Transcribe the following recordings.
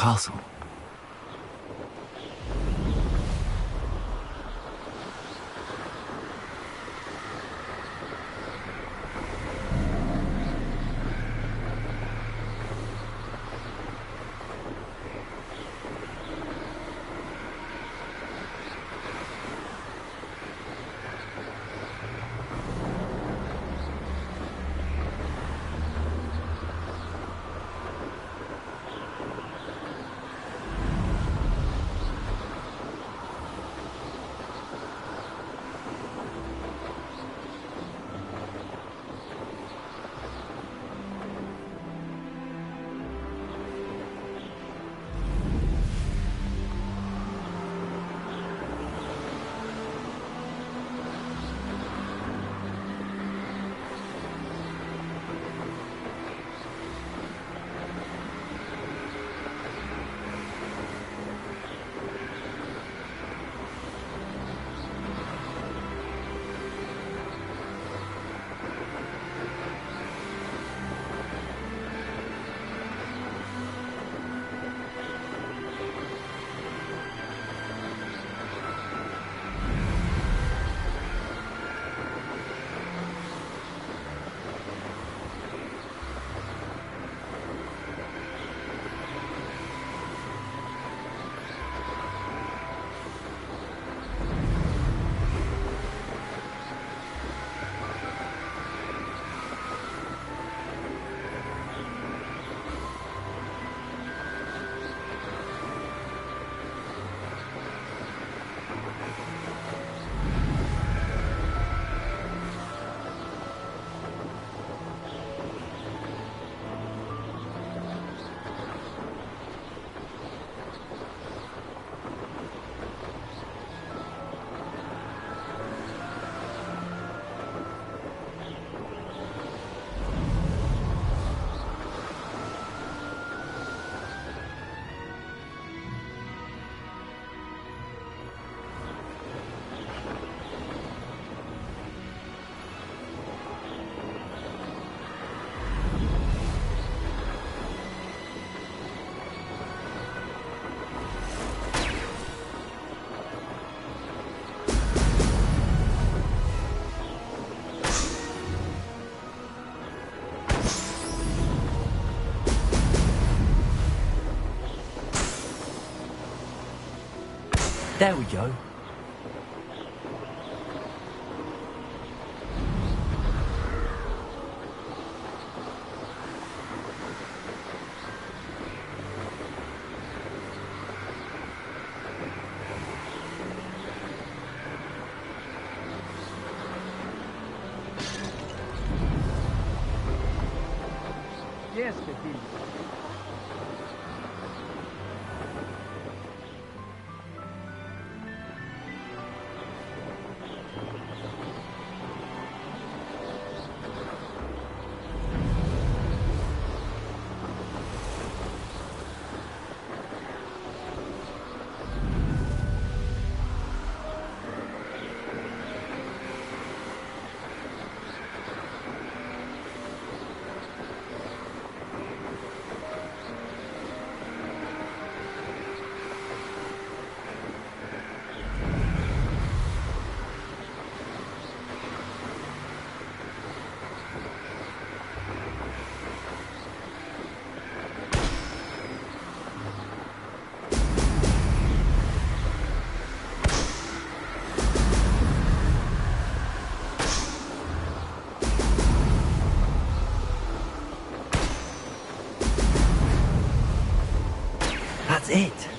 castle. There we go. Yes, Eddig. That's it.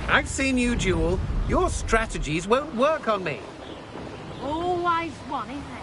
I've seen you duel. Your strategies won't work on me. Always one, isn't there?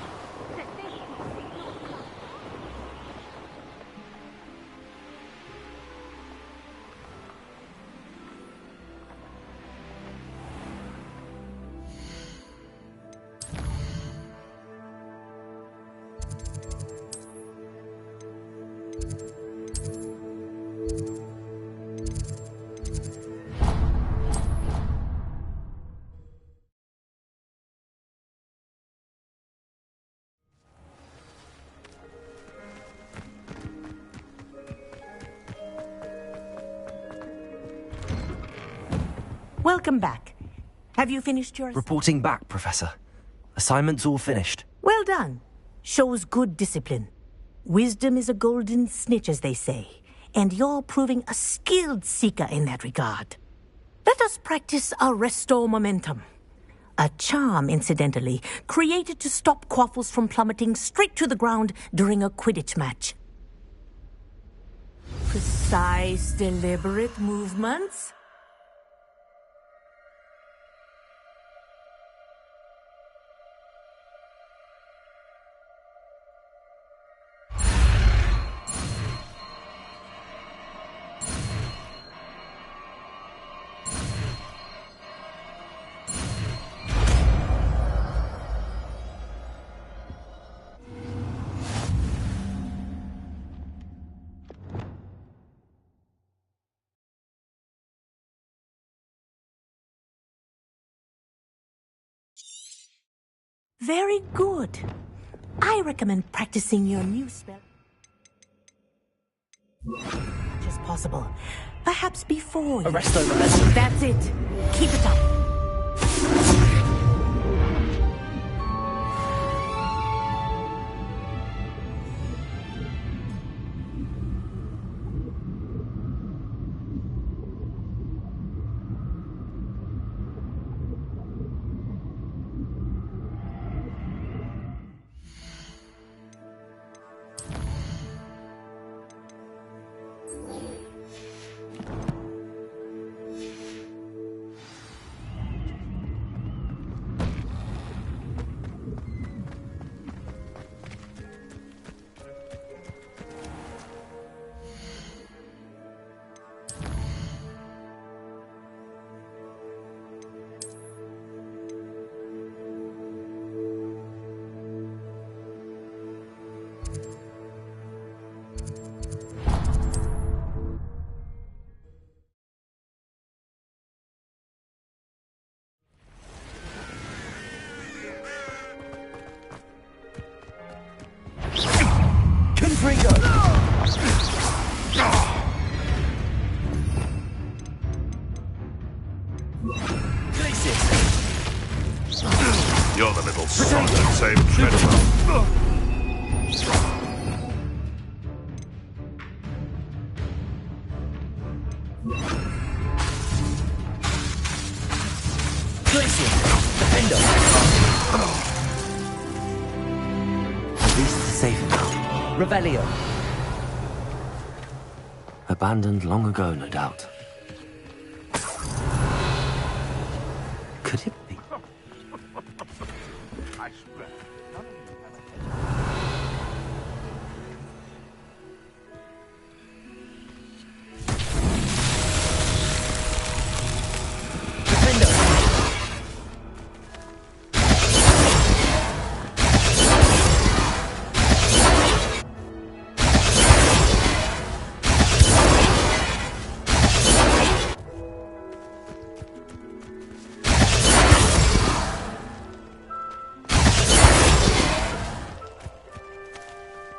Welcome back. Have you finished your... Reporting back, Professor. Assignment's all finished. Well done. Shows good discipline. Wisdom is a golden snitch, as they say, and you're proving a skilled seeker in that regard. Let us practice arresto momentum. A charm, incidentally, created to stop quaffles from plummeting straight to the ground during a Quidditch match. Precise, deliberate movements. Very good. I recommend practicing your new spell as much as possible. Perhaps before you... Arresto momentum. That's it. Keep it up. You're the little son that saved Treadwell. At least it's safe now. Revelio. Abandoned long ago, no doubt. Could it be? I swear.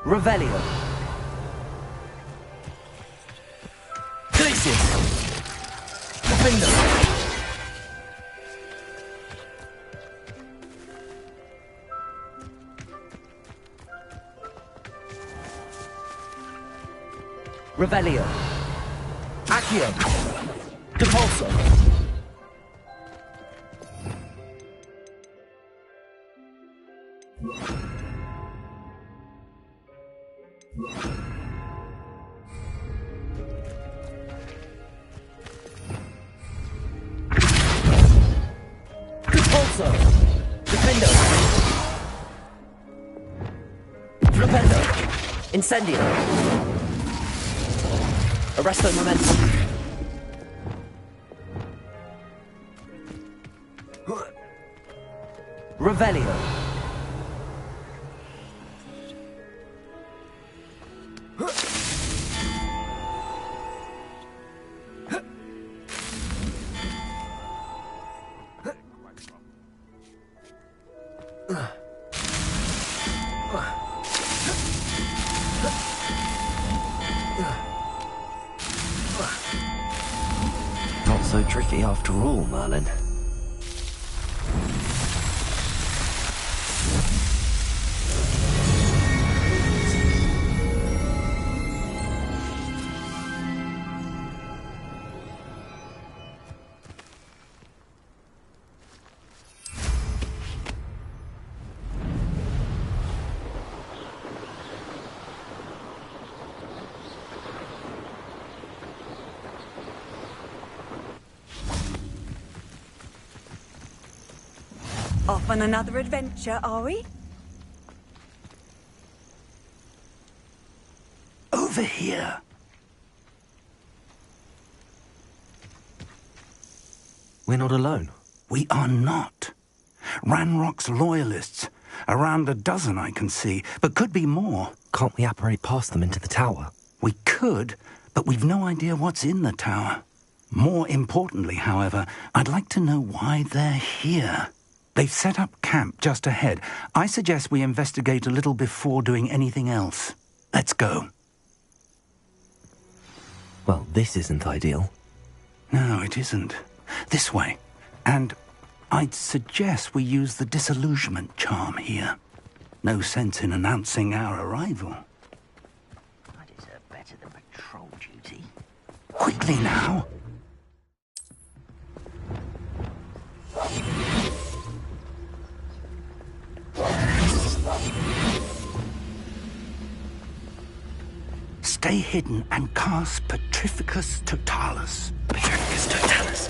Revelio. Glacius. Defender. Revelio. Accio. Depulso. Depulso. Defendo. Rependo. Incendio. Arresto momentum. Revelio. Not so tricky after all, Merlin. Off on another adventure, are we? Over here. We're not alone. We are not. Ranrock's loyalists. Around a dozen I can see, but could be more. Can't we apparate past them into the tower? We could, but we've no idea what's in the tower. More importantly, however, I'd like to know why they're here. They've set up camp just ahead. I suggest we investigate a little before doing anything else. Let's go. Well, this isn't ideal. No, it isn't. This way. And I'd suggest we use the disillusionment charm here. No sense in announcing our arrival. I deserve better than patrol duty. Quickly now. Stay hidden and cast Petrificus Totalis. Petrificus Totalis.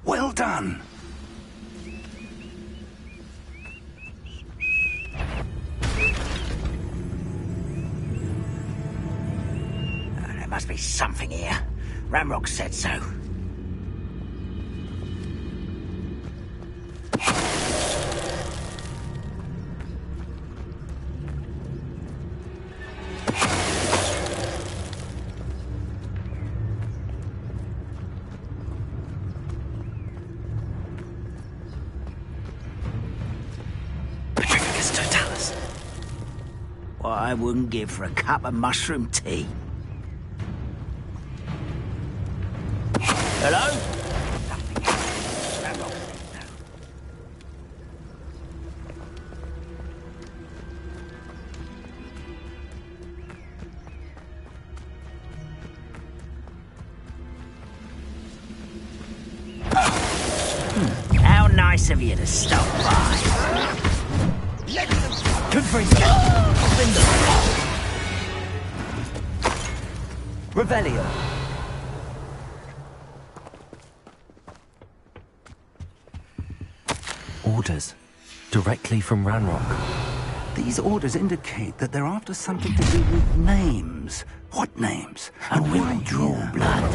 Well done. There must be something here. Ramrock said so. I wouldn't give for a cup of mushroom tea. Hello? How nice of you to stop by. Good for his Revelio. Orders. Directly from Ranrock. These orders indicate that they're after something to do with names. What names? And we why will draw here? blood.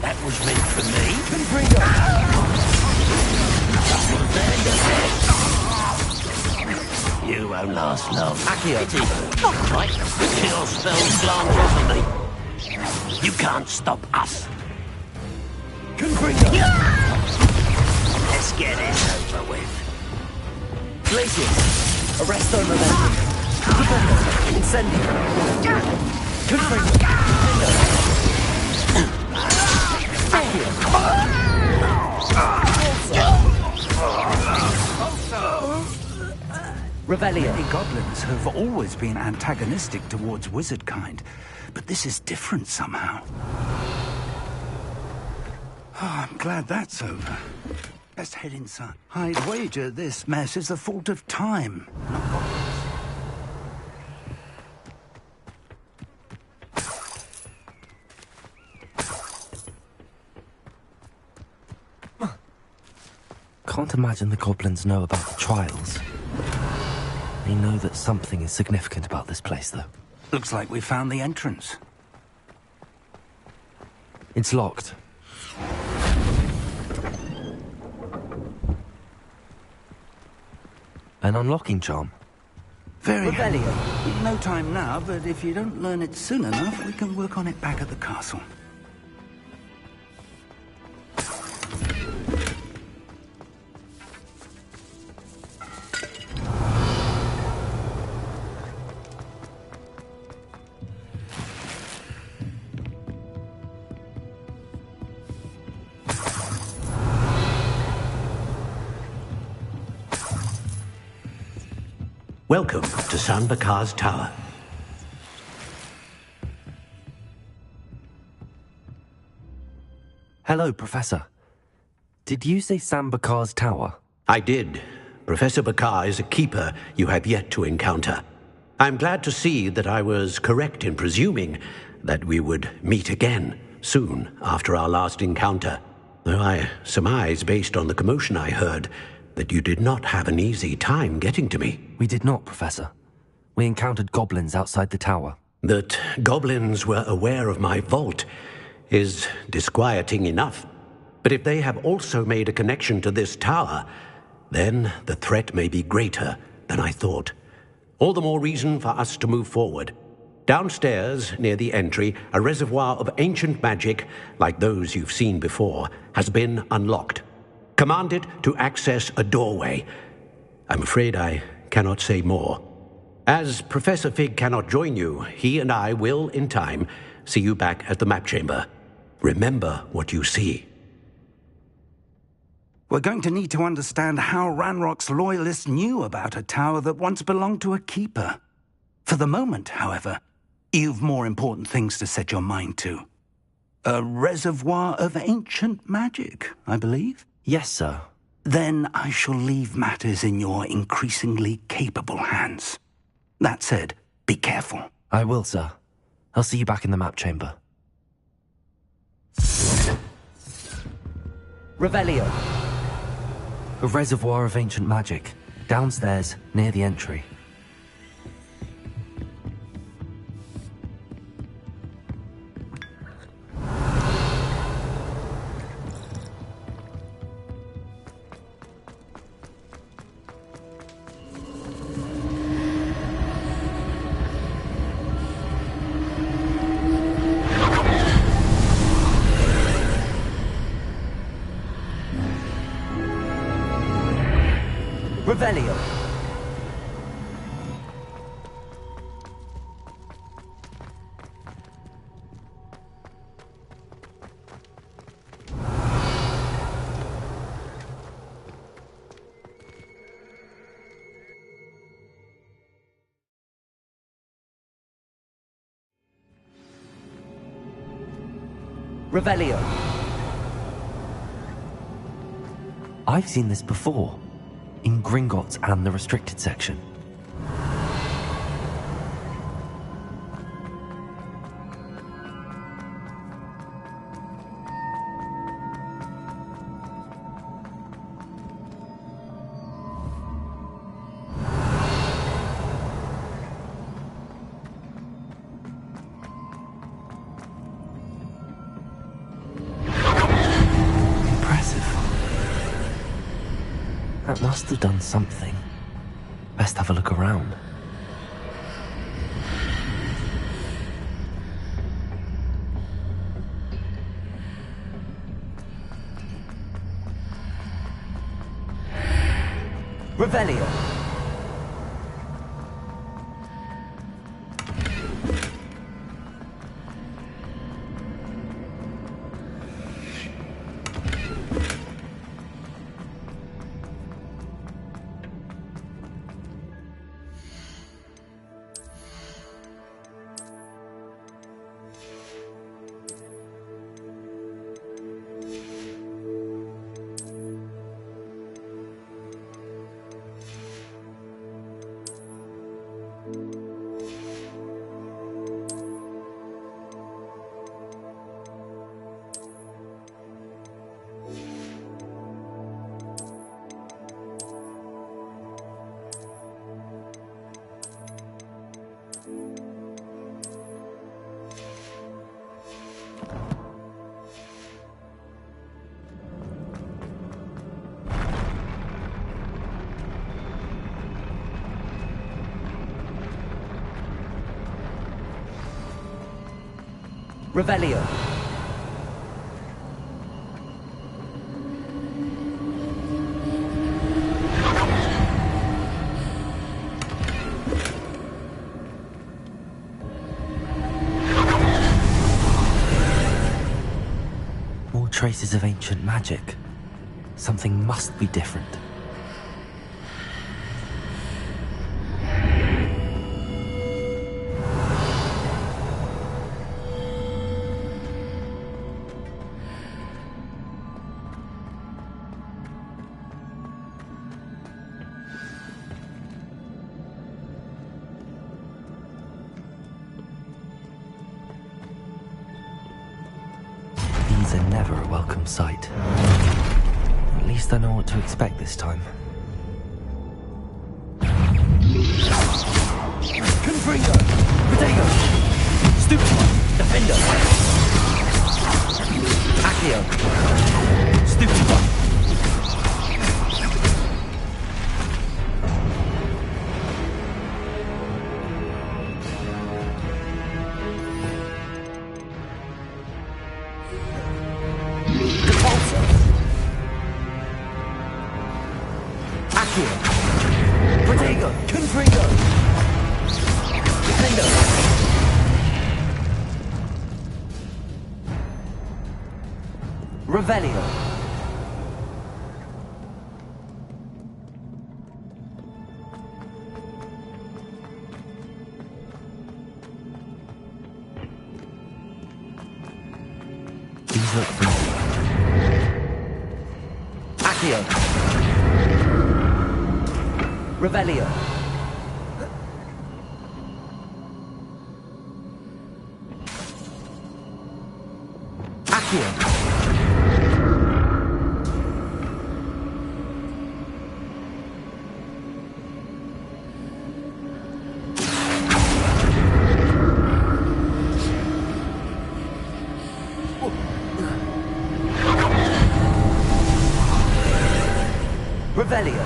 That was meant for me. You won't last long. Accio. Right? Your spells glance off of me. You can't stop us. Let's get this over with. Glacius. Arresto momentum. Incendio. Confringo. Revelio. The goblins have always been antagonistic towards wizard kind, but this is different somehow. Oh, I'm glad that's over. Let's head inside. I'd wager this mess is the fault of time. Can't imagine the goblins know about the trials. They know that something is significant about this place, though. Looks like we found the entrance. It's locked. An unlocking charm. Very Revelio. handy. No time now, but if you don't learn it soon enough, we can work on it back at the castle. Welcome to San Bakar's Tower. Hello, Professor. Did you say San Bakar's Tower? I did. Professor Bakar is a keeper you have yet to encounter. I'm glad to see that I was correct in presuming that we would meet again soon after our last encounter, though I surmise, based on the commotion I heard, that you did not have an easy time getting to me. We did not, Professor. We encountered goblins outside the tower. That goblins were aware of my vault is disquieting enough. But if they have also made a connection to this tower, then the threat may be greater than I thought. All the more reason for us to move forward. Downstairs, near the entry, a reservoir of ancient magic, like those you've seen before, has been unlocked. Command it to access a doorway. I'm afraid I cannot say more. As Professor Fig cannot join you, he and I will, in time, see you back at the map chamber. Remember what you see. We're going to need to understand how Ranrock's loyalists knew about a tower that once belonged to a keeper. For the moment, however, you've more important things to set your mind to. A reservoir of ancient magic, I believe? Yes, sir. Then I shall leave matters in your increasingly capable hands. That said, be careful. I will, sir. I'll see you back in the map chamber. Revelio. A reservoir of ancient magic, downstairs, near the entry. Revelio. Revelio. I've seen this before. In Gringotts and the restricted section. That must have done something. Best have a look around. Revelio. Revelio. More traces of ancient magic. Something must be different. These are never a welcome sight. At least I know what to expect this time. Confringo! Potato! Stupefy! Defender! Accio! Stupefy! Repulsor! Accio! Potato! Confringo! Defender! Revelio. These look familiar. Accio. Revelio. Accio. Revelio.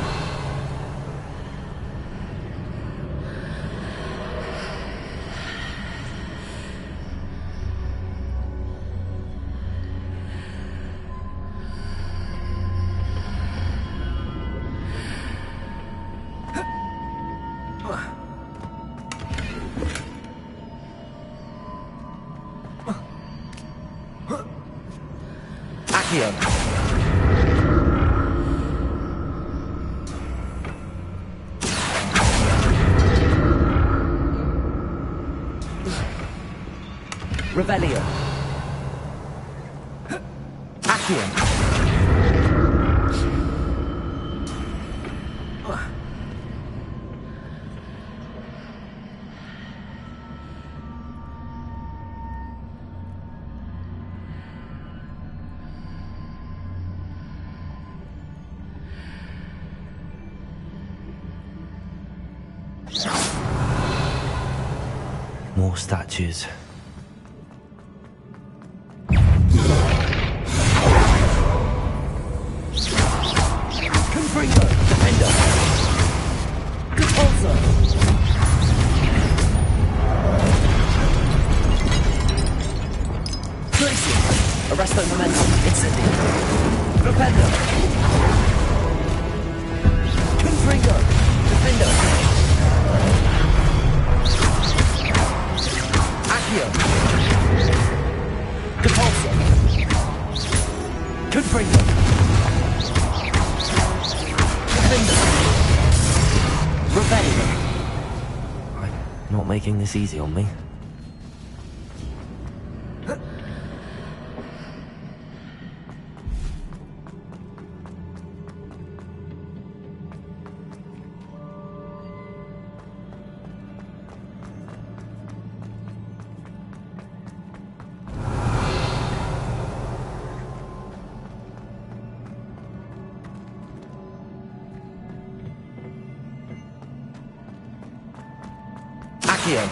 Accio. Revelio. Accio. More statues. Confringo. Defender. Repulsor. Tracy. Arresto momentum. Incendio. Defender. Confringo. Defender. Accio. Repulsor. Confringo. Revelio. I'm not making this easy on me. Accio.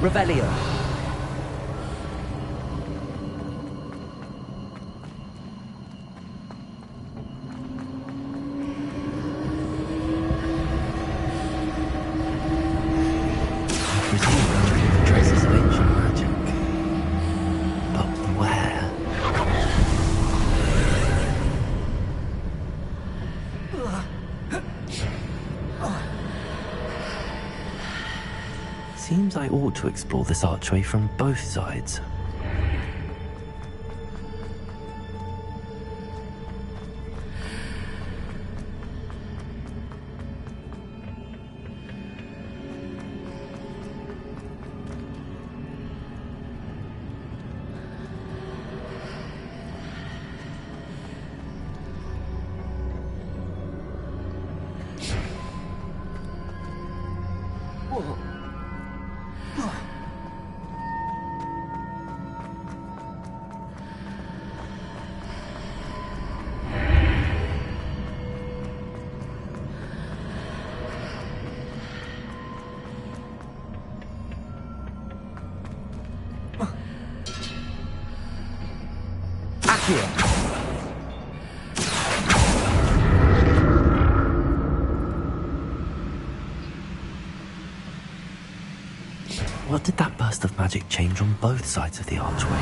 Revelio. Traces of ancient magic. But where? Seems I ought to explore this archway from both sides. Accio. What did that burst of magic change on both sides of the archway?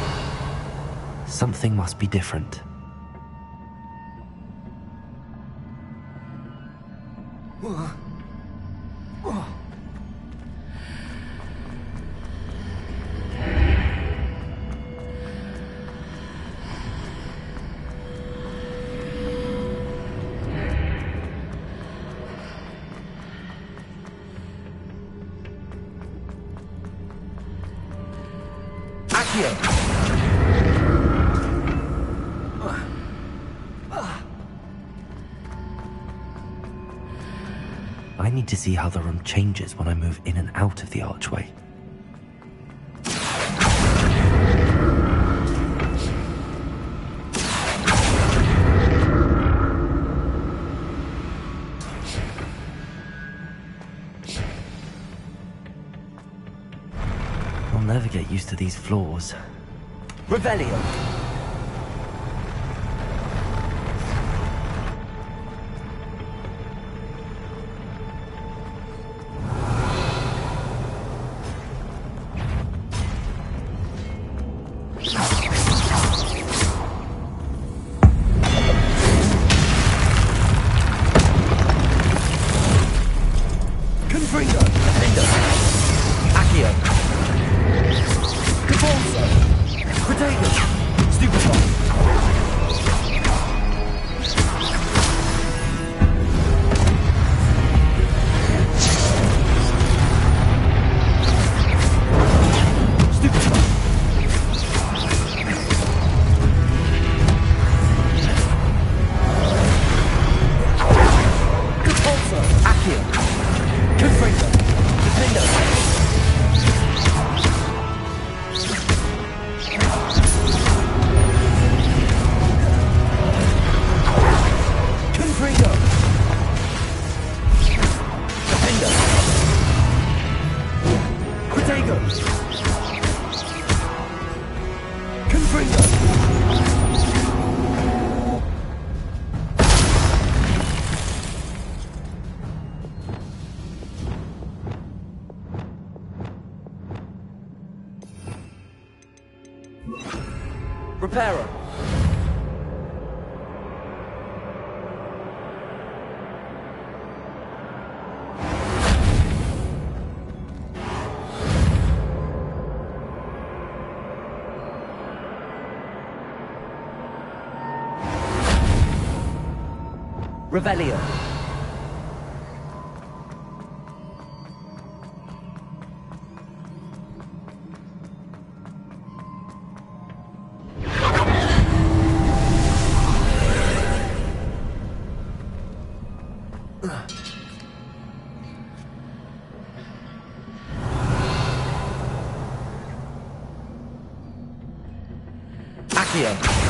Something must be different. I need to see how the room changes when I move in and out of the archway. I'll never get used to these floors. Revelio. Reparo. Revelio. Accio.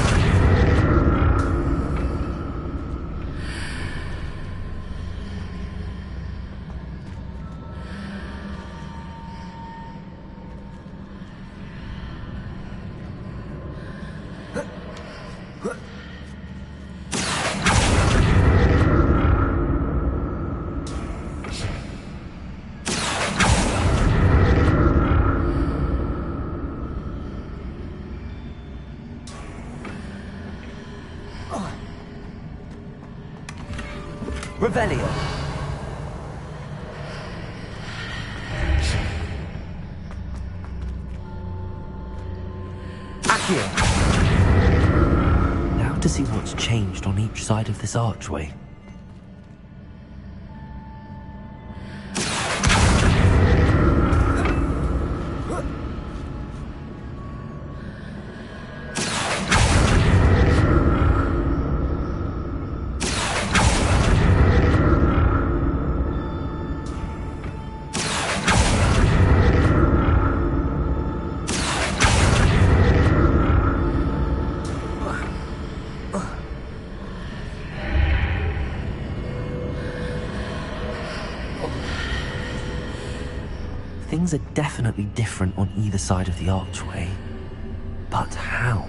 Revelio. Accio. Now to see what's changed on each side of this archway. Things are definitely different on either side of the archway. But how?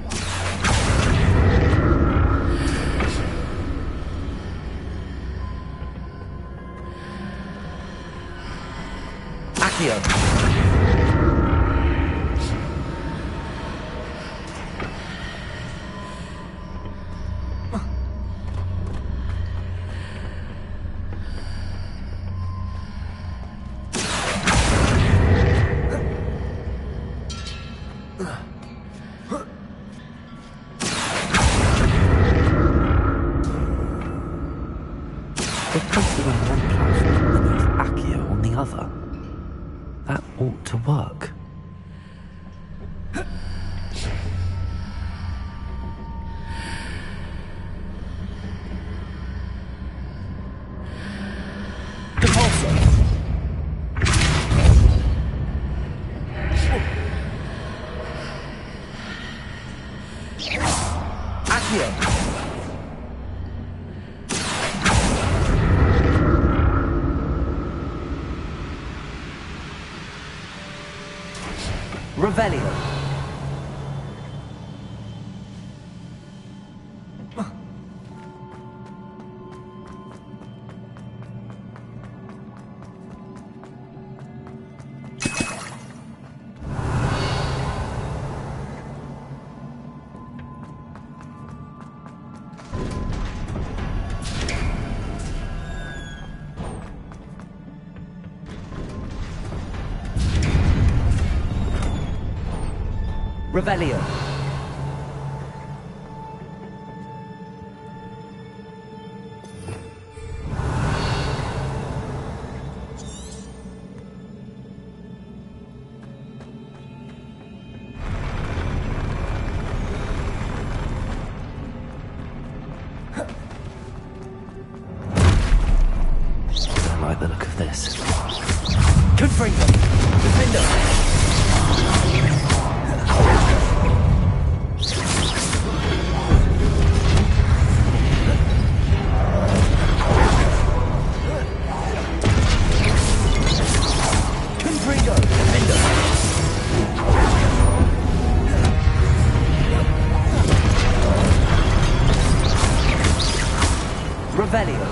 to work. Revelio. Revelio. Don't like the look of this. Confringo. Defendo. Revelio.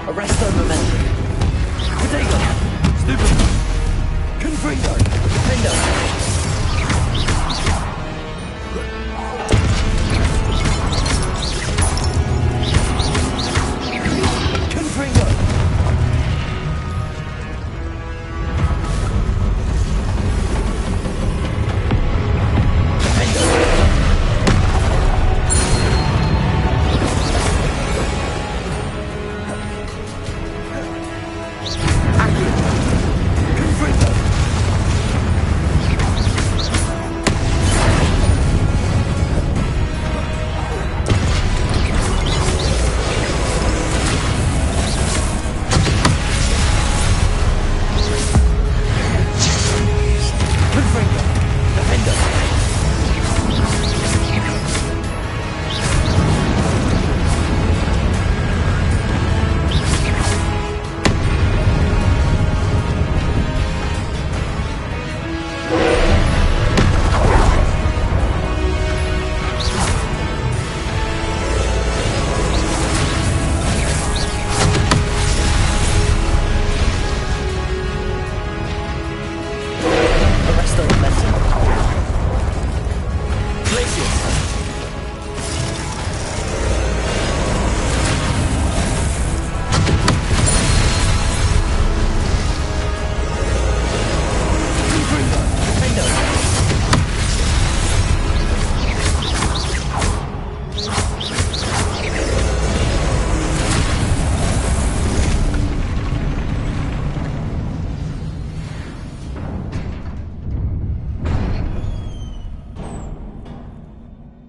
Arresto momentum. Potato. Stupid. Confringo. Defendo. Confringo.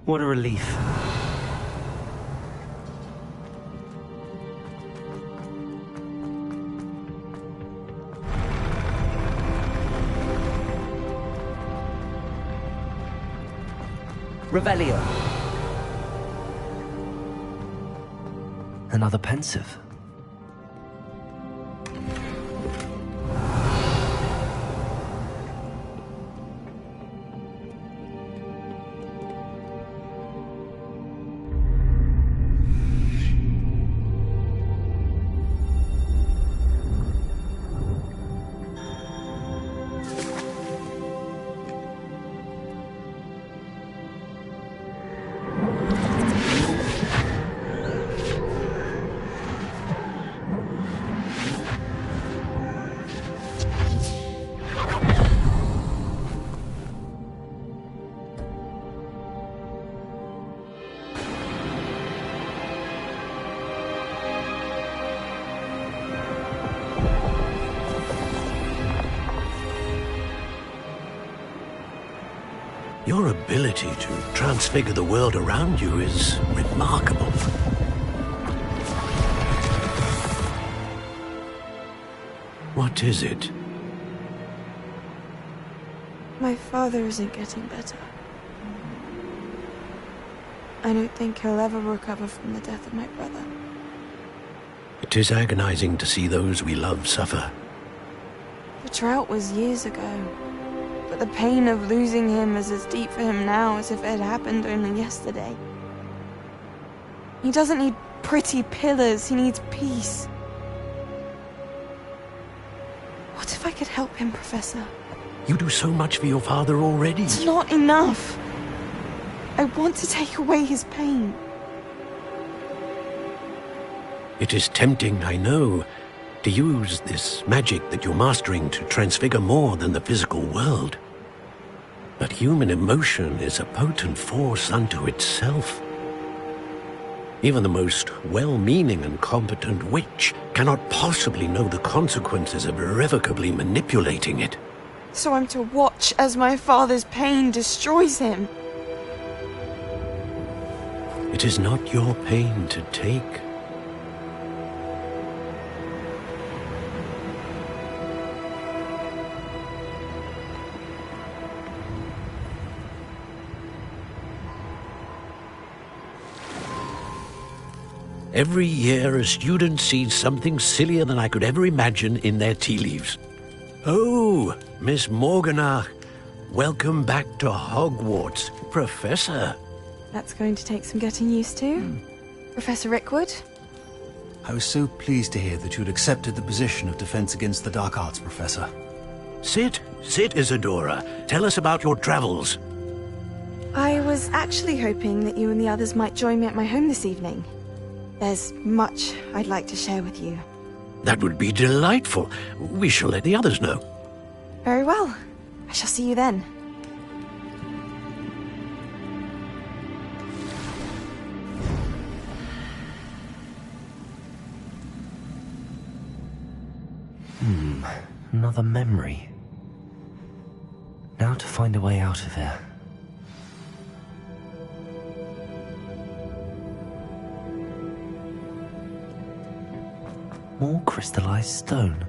What a relief. Revelio. Another pensive. Your ability to transfigure the world around you is remarkable. What is it? My father isn't getting better. I don't think he'll ever recover from the death of my brother. It is agonizing to see those we love suffer. The drought was years ago, but the pain of losing him is as deep for him now as if it had happened only yesterday. He doesn't need pretty pillars, he needs peace. What if I could help him, Professor? You do so much for your father already. It's not enough. I want to take away his pain. It is tempting, I know, to use this magic that you're mastering to transfigure more than the physical world. But human emotion is a potent force unto itself. Even the most well-meaning and competent witch cannot possibly know the consequences of irrevocably manipulating it. So I'm to watch as my father's pain destroys him. It is not your pain to take. Every year, a student sees something sillier than I could ever imagine in their tea leaves. Oh, Miss Morganach, welcome back to Hogwarts, Professor. That's going to take some getting used to. Professor Rickwood? I was so pleased to hear that you'd accepted the position of Defense Against the Dark Arts, Professor. Sit, Isadora. Tell us about your travels. I was actually hoping that you and the others might join me at my home this evening. There's much I'd like to share with you. That would be delightful. We shall let the others know. Very well. I shall see you then. Another memory. Now to find a way out of here. More crystallized stone.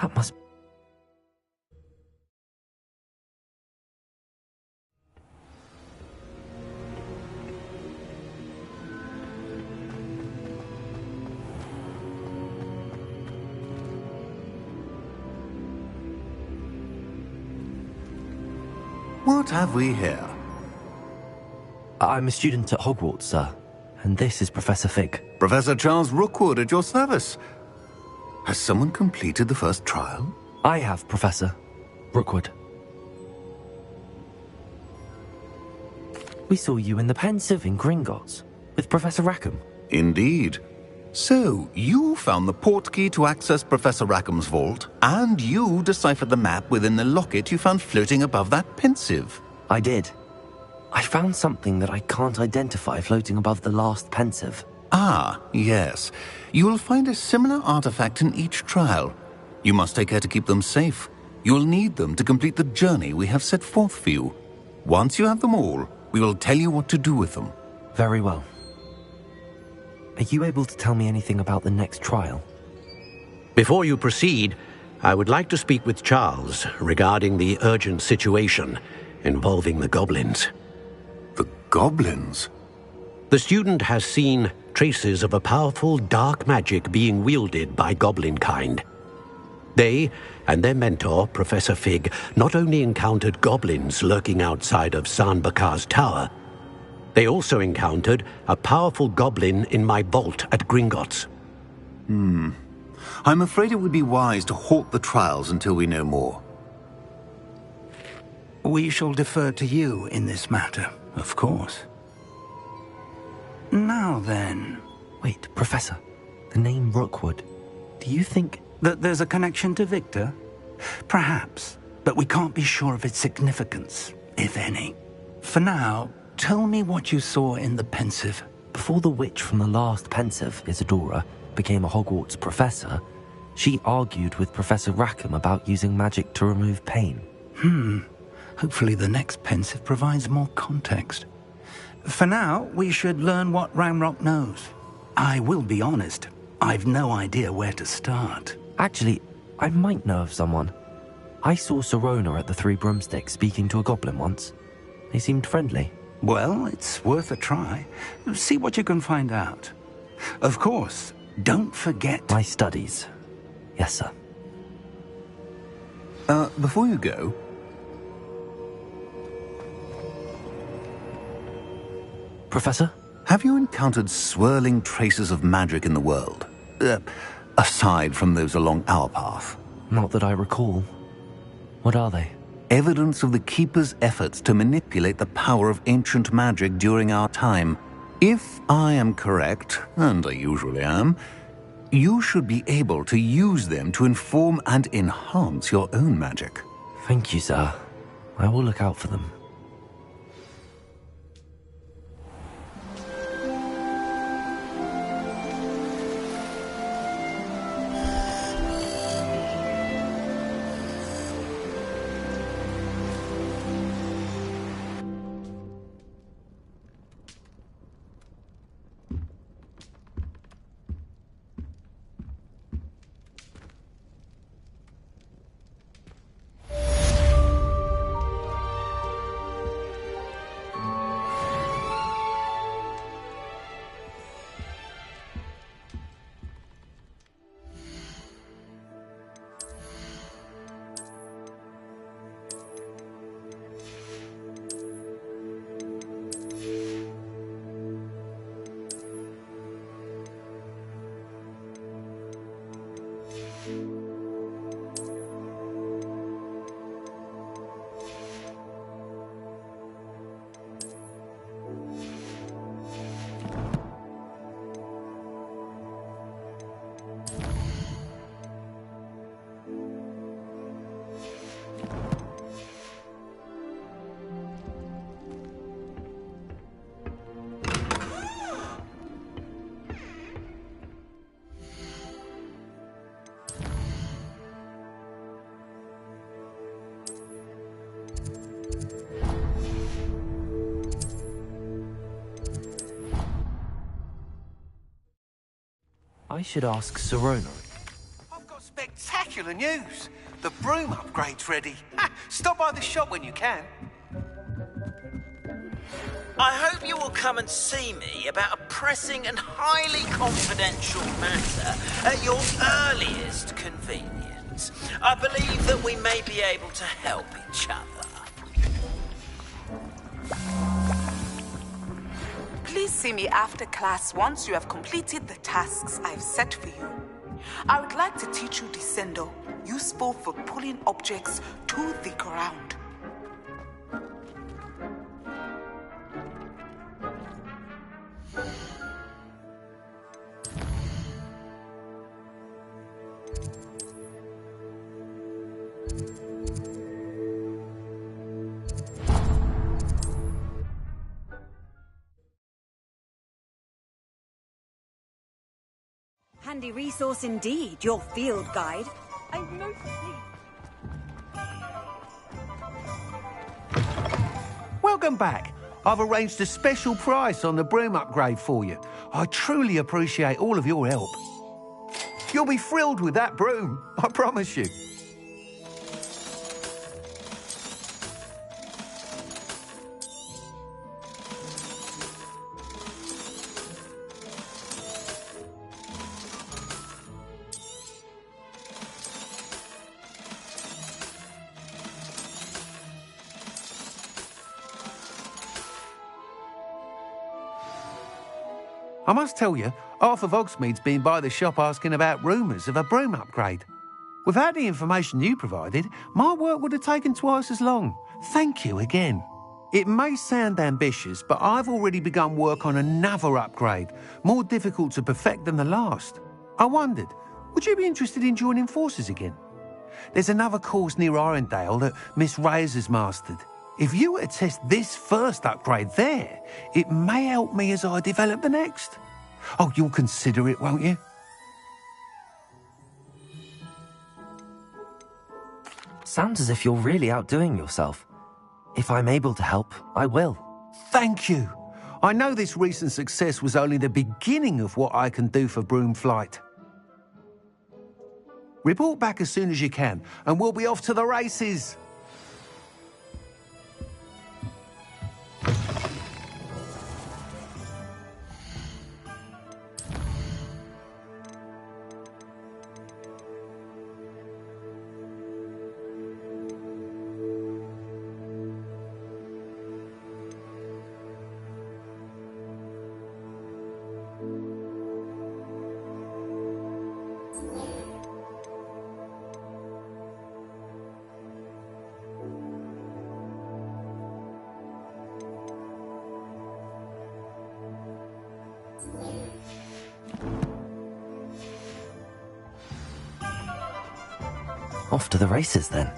That must... What have we here? I'm a student at Hogwarts, sir. And this is Professor Fig. Professor Charles Rookwood at your service. Has someone completed the first trial? I have, Professor Rookwood. We saw you in the Pensive in Gringotts with Professor Rackham. Indeed. So, you found the portkey to access Professor Rackham's vault, and you deciphered the map within the locket you found floating above that Pensive. I did. I found something that I can't identify floating above the last Pensive. Ah, yes. You will find a similar artifact in each trial. You must take care to keep them safe. You will need them to complete the journey we have set forth for you. Once you have them all, we will tell you what to do with them. Very well. Are you able to tell me anything about the next trial? Before you proceed, I would like to speak with Charles regarding the urgent situation involving the goblins. The goblins? The student has seen traces of a powerful dark magic being wielded by goblin kind. They and their mentor, Professor Fig, not only encountered goblins lurking outside of Sanbakar's tower, they also encountered a powerful goblin in my vault at Gringotts. I'm afraid it would be wise to halt the trials until we know more. We shall defer to you in this matter, of course. Now then... Wait, Professor. The name Rookwood. Do you think... that there's a connection to Victor? Perhaps, but we can't be sure of its significance, if any. For now, tell me what you saw in the Pensive. Before the witch from the last Pensive, Isadora, became a Hogwarts professor, she argued with Professor Rackham about using magic to remove pain. Hopefully the next pensive provides more context. For now, we should learn what Ramrock knows. I will be honest, I've no idea where to start. Actually, I might know of someone. I saw Sirona at the Three Broomsticks speaking to a goblin once. They seemed friendly. Well, it's worth a try. See what you can find out. Of course, don't forget... My studies. Yes, sir. Before you go... Professor? Have you encountered swirling traces of magic in the world? Aside from those along our path? Not that I recall. What are they? Evidence of the Keeper's efforts to manipulate the power of ancient magic during our time. If I am correct, and I usually am, you should be able to use them to inform and enhance your own magic. Thank you, sir. I will look out for them. I should ask Sirona. I've got spectacular news. The broom upgrade's ready. Stop by the shop when you can. I hope you will come and see me about a pressing and highly confidential matter at your earliest convenience. I believe that we may be able to help each other. Please see me after class once you have completed the tasks I've set for you. I would like to teach you Descendo, useful for pulling objects to the ground. Handy resource indeed, your field guide. I've noticed. Welcome back. I've arranged a special price on the broom upgrade for you. I truly appreciate all of your help. You'll be thrilled with that broom, I promise you. I must tell you, half of Hogsmeade's been by the shop asking about rumours of a broom upgrade. Without the information you provided, my work would have taken twice as long. Thank you again. It may sound ambitious, but I've already begun work on another upgrade, more difficult to perfect than the last. I wondered, would you be interested in joining forces again? There's another course near Arendelle that Miss Reyes has mastered. If you were to test this first upgrade there, it may help me as I develop the next. Oh, you'll consider it, won't you? Sounds as if you're really outdoing yourself. If I'm able to help, I will. Thank you. I know this recent success was only the beginning of what I can do for Broom Flight. Report back as soon as you can, and we'll be off to the races. Off to the races, then.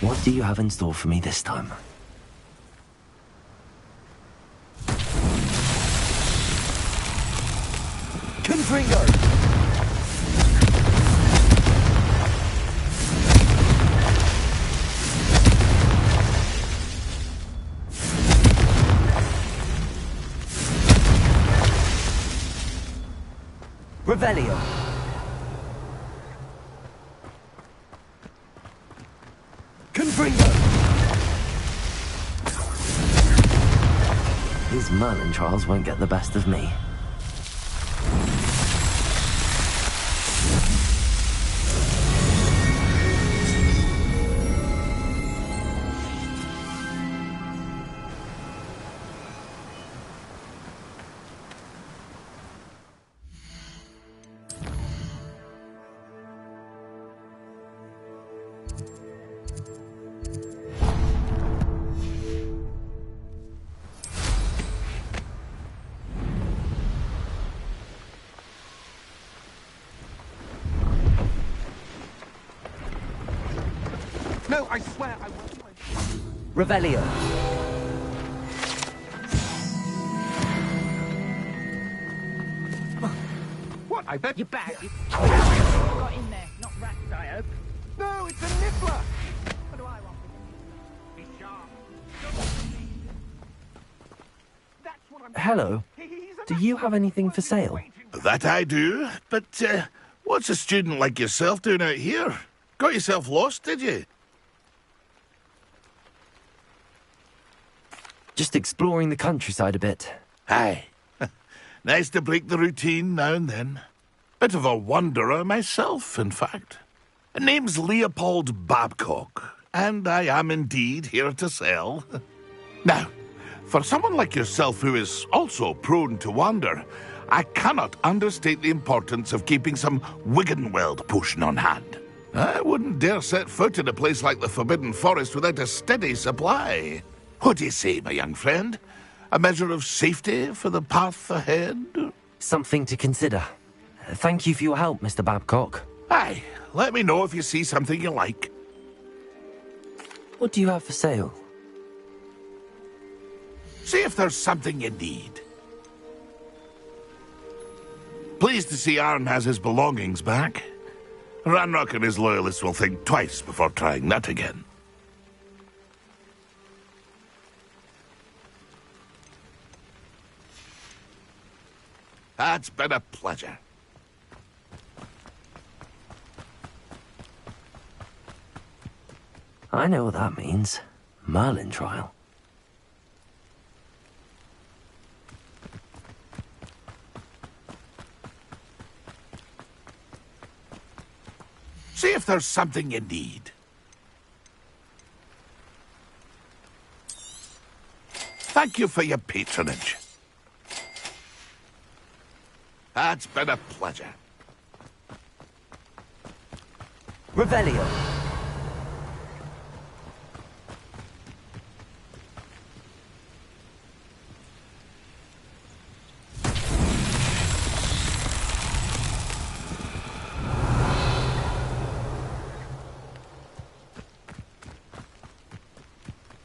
What do you have in store for me this time? Confringo! Revelio. These Merlin trials won't get the best of me. No, I swear I won't. Revelio. What? I bet You're back. Got in there, not rats, I hope. No, it's a niffler. What do I want? Be sharp. That's what I'm. Hello. Do you have anything for sale? That I do, but what's a student like yourself doing out here? Got yourself lost, did you? Just exploring the countryside a bit. Aye. Nice to break the routine now and then. Bit of a wanderer myself, in fact. Name's Leopold Babcock, and I am indeed here to sell. Now, for someone like yourself who is also prone to wander, I cannot understate the importance of keeping some Wiggenweld potion on hand. I wouldn't dare set foot in a place like the Forbidden Forest without a steady supply. What do you say, my young friend? A measure of safety for the path ahead? Something to consider. Thank you for your help, Mr. Babcock. Aye, let me know if you see something you like. What do you have for sale? See if there's something you need. Pleased to see Arn has his belongings back. Ranrock and his loyalists will think twice before trying that again. That's been a pleasure. I know what that means. Merlin trial. See if there's something you need. Thank you for your patronage. It's been a pleasure. Revelio.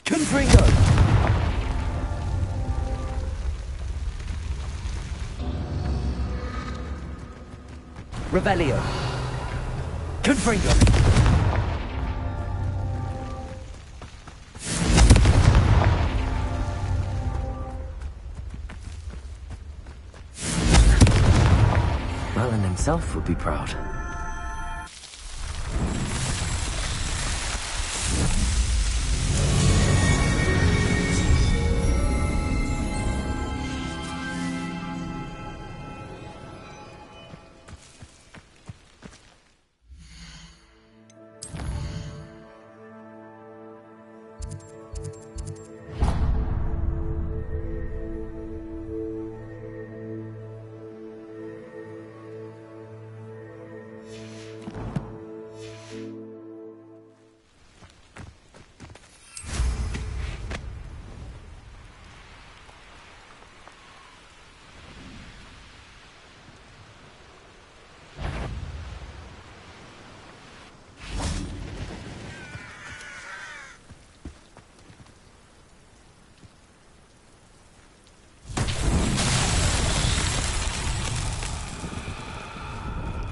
Confringo. Revelio. Confringo. Merlin himself would be proud.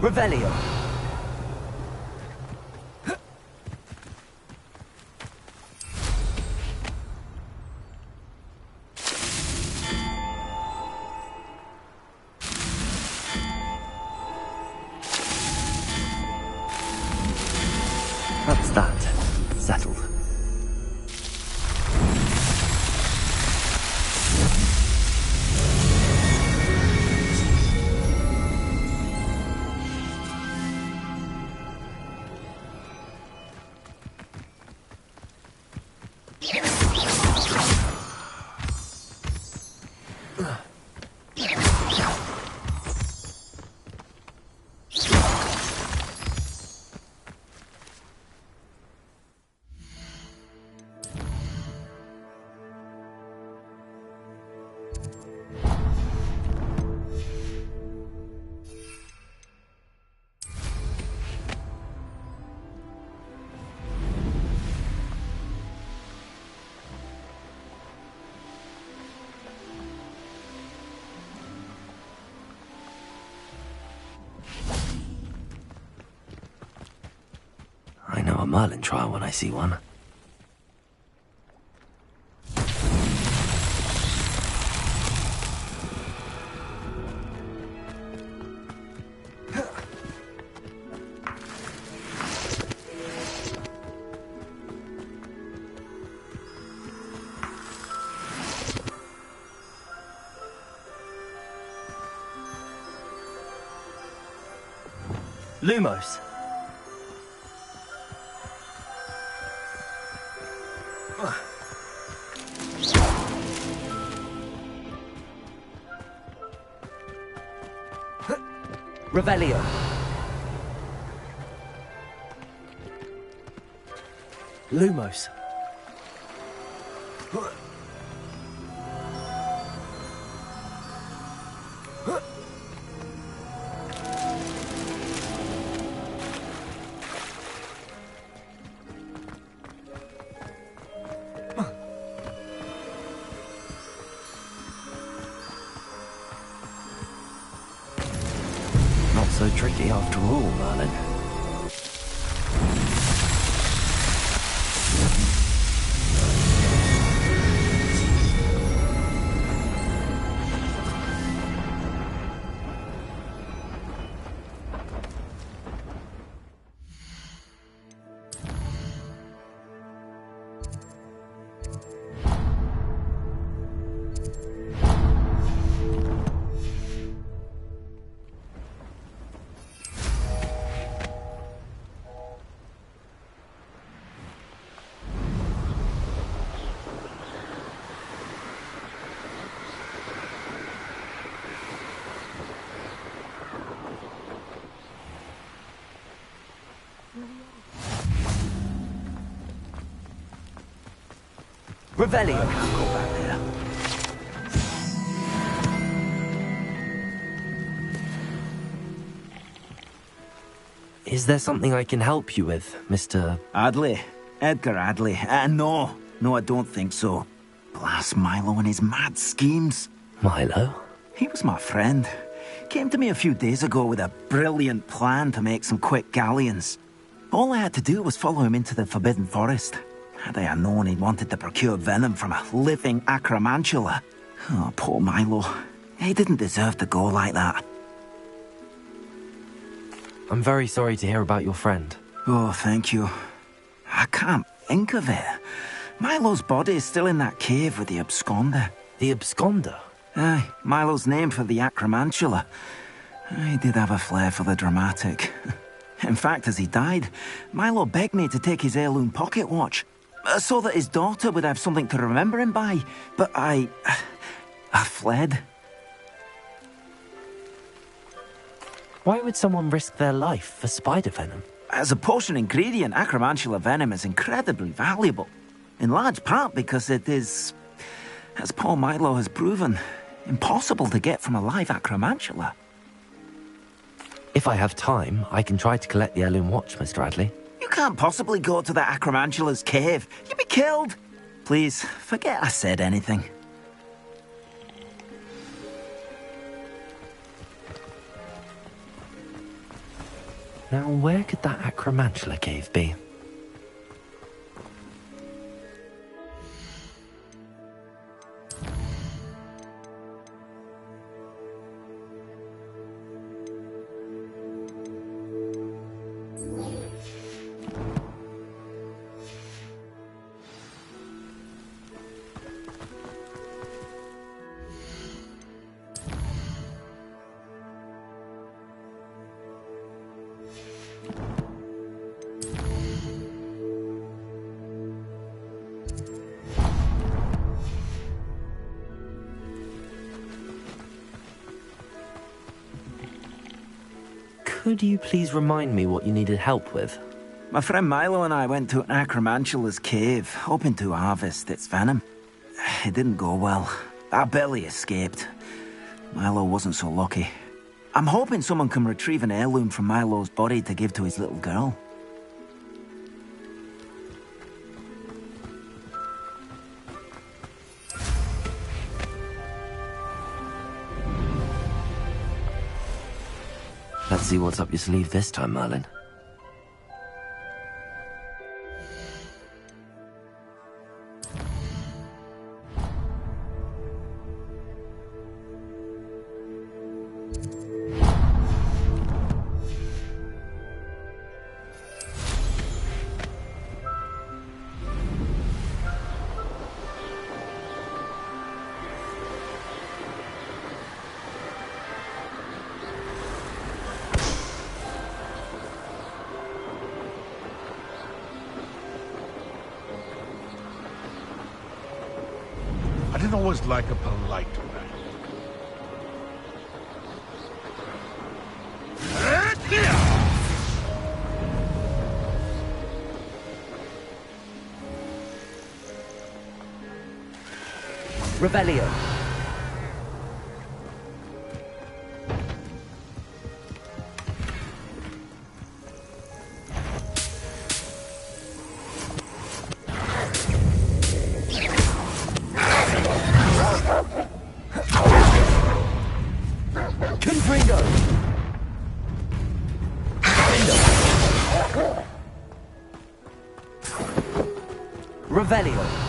Revelio. That's that. Settled. I know a Merlin trial when I see one. Lumos. Revelio. Lumos. Not so tricky after all, Merlin. Revelio. I can't go back there. Is there something I can help you with, Mr. Adley? Edgar Adley? No, I don't think so. Blast Milo and his mad schemes. Milo? He was my friend. Came to me a few days ago with a brilliant plan to make some quick galleons. All I had to do was follow him into the Forbidden Forest. Had I known he'd wanted to procure venom from a living acromantula. Oh, poor Milo. He didn't deserve to go like that. I'm very sorry to hear about your friend. Oh, thank you. I can't think of it. Milo's body is still in that cave with the absconder. The absconder? Aye, Milo's name for the acromantula. He did have a flair for the dramatic. In fact, as he died, Milo begged me to take his heirloom pocket watch, so that his daughter would have something to remember him by. But I fled. Why would someone risk their life for spider venom? As a potion ingredient, acromantula venom is incredibly valuable. In large part because it is, as poor Milo has proven, impossible to get from a live acromantula. If I have time, I can try to collect the heirloom watch, Mr. Adley. You can't possibly go to the acromantula's cave. You'd be killed. Please, forget I said anything. Now, where could that acromantula cave be? Could you please remind me what you needed help with? My friend Milo and I went to an acromantula's cave, hoping to harvest its venom. It didn't go well. I barely escaped. Milo wasn't so lucky. I'm hoping someone can retrieve an heirloom from Milo's body to give to his little girl. Let's see what's up your sleeve this time, Merlin. I didn't always like a polite man. Revelio. Revelio.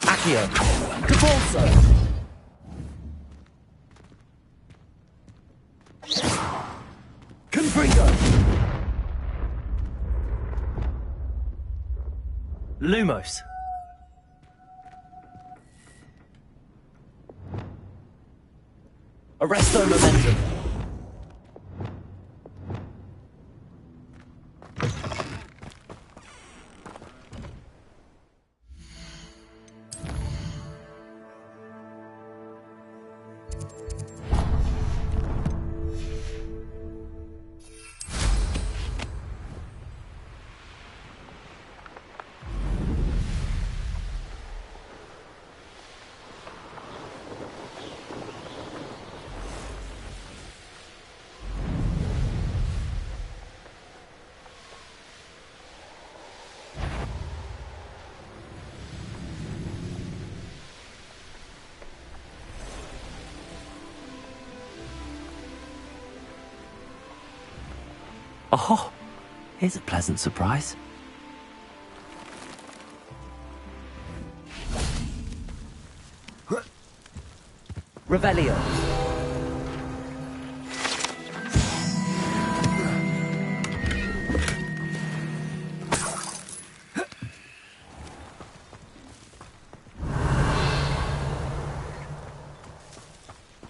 Accio. Capulso. Confringo. Lumos. Arresto momentum. Oh, here's a pleasant surprise. Revelio.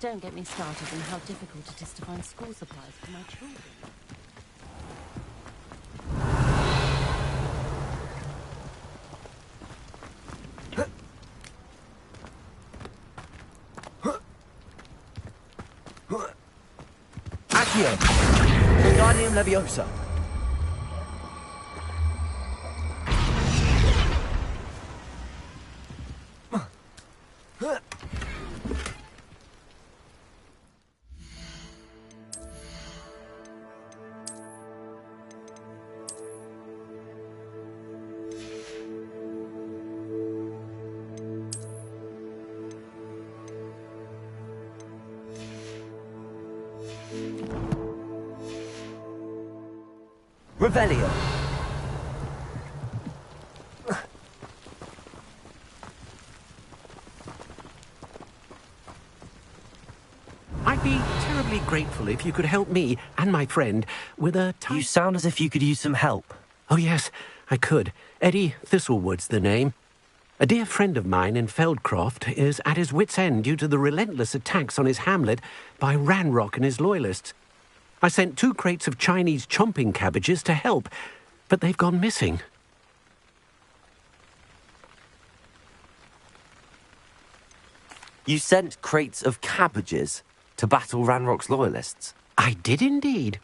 Don't get me started on how difficult it is to find school supplies for my children. Accio. Wingardium Leviosa. Revelio. I'd be terribly grateful if you could help me and my friend with a You sound as if you could use some help. Oh, yes, I could. Eddie Thistlewood's the name. A dear friend of mine in Feldcroft is at his wit's end due to the relentless attacks on his hamlet by Ranrock and his loyalists. I sent 2 crates of Chinese chomping cabbages to help, but they've gone missing. You sent crates of cabbages to battle Ranrock's loyalists? I did indeed.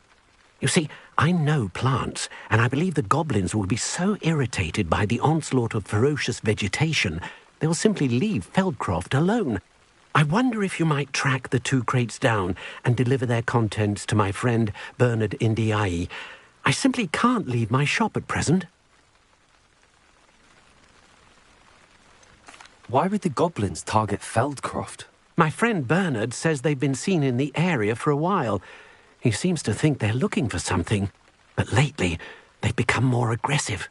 You see, I know plants, and I believe the goblins will be so irritated by the onslaught of ferocious vegetation, they'll simply leave Feldcroft alone. I wonder if you might track the 2 crates down and deliver their contents to my friend Bernard Indiai. I simply can't leave my shop at present. Why would the goblins target Feldcroft? My friend Bernard says they've been seen in the area for a while. He seems to think they're looking for something, but lately they've become more aggressive.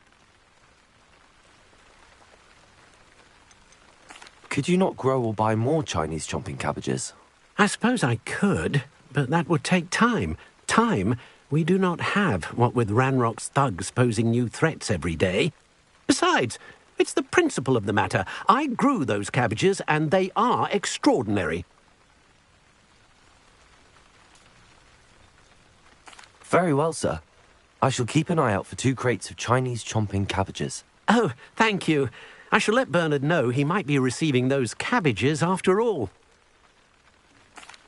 Could you not grow or buy more Chinese chomping cabbages? I suppose I could, but that would take time. Time we do not have, what with Ranrock's thugs posing new threats every day. Besides, it's the principle of the matter. I grew those cabbages, and they are extraordinary. Very well, sir. I shall keep an eye out for 2 crates of Chinese chomping cabbages. Oh, thank you. I shall let Bernard know he might be receiving those cabbages after all.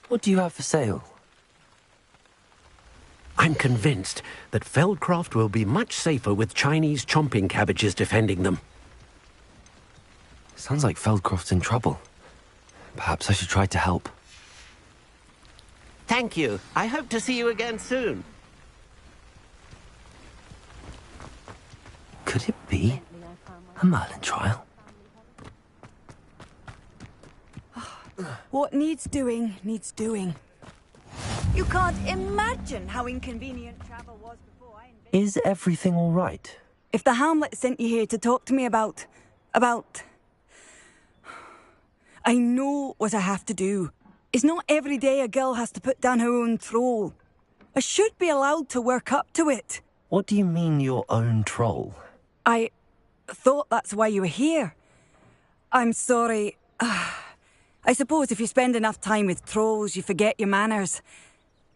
What do you have for sale? I'm convinced that Feldcroft will be much safer with Chinese chomping cabbages defending them. Sounds like Feldcroft's in trouble. Perhaps I should try to help. Thank you. I hope to see you again soon. Could it be a Merlin trial? What needs doing, needs doing. You can't imagine how inconvenient travel was before I invented... Is everything all right? If the Hamlet sent you here to talk to me about... I know what I have to do. It's not every day a girl has to put down her own troll. I should be allowed to work up to it. What do you mean, your own troll? I thought that's why you were here. I'm sorry. I suppose if you spend enough time with trolls, you forget your manners.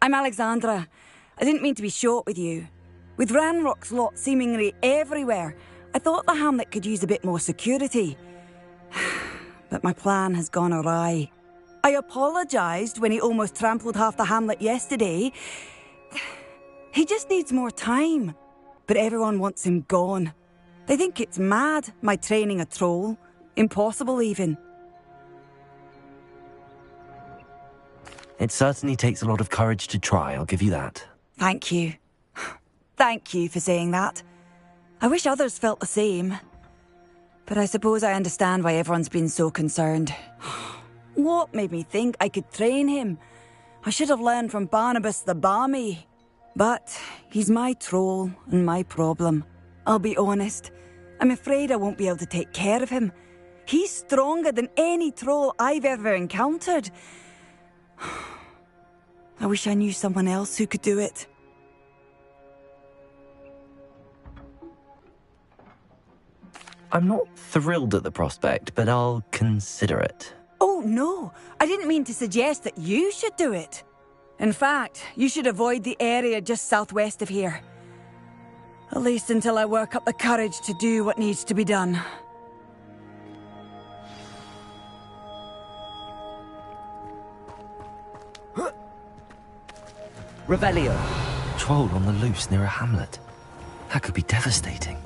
I'm Alexandra. I didn't mean to be short with you. With Ranrock's lot seemingly everywhere, I thought the hamlet could use a bit more security. But my plan has gone awry. I apologised when he almost trampled half the hamlet yesterday. He just needs more time. But everyone wants him gone. They think it's mad, my training a troll. Impossible, even. It certainly takes a lot of courage to try, I'll give you that. Thank you. Thank you for saying that. I wish others felt the same. But I suppose I understand why everyone's been so concerned. What made me think I could train him? I should have learned from Barnabas the Barmy. But he's my troll and my problem. I'll be honest. I'm afraid I won't be able to take care of him. He's stronger than any troll I've ever encountered. I wish I knew someone else who could do it. I'm not thrilled at the prospect, but I'll consider it. Oh, no. I didn't mean to suggest that you should do it. In fact, you should avoid the area just southwest of here. At least until I work up the courage to do what needs to be done. Revelio. Troll on the loose near a hamlet. That could be devastating.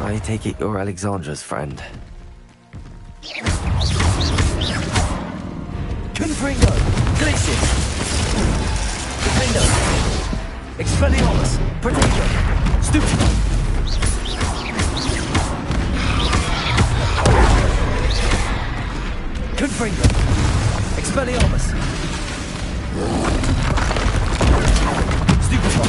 I take it you're Alexandra's friend. Confringo! Glacius! Defendo! Expelliarmus! Protego! Stupido! Confringo! Expelliarmus! Stupido!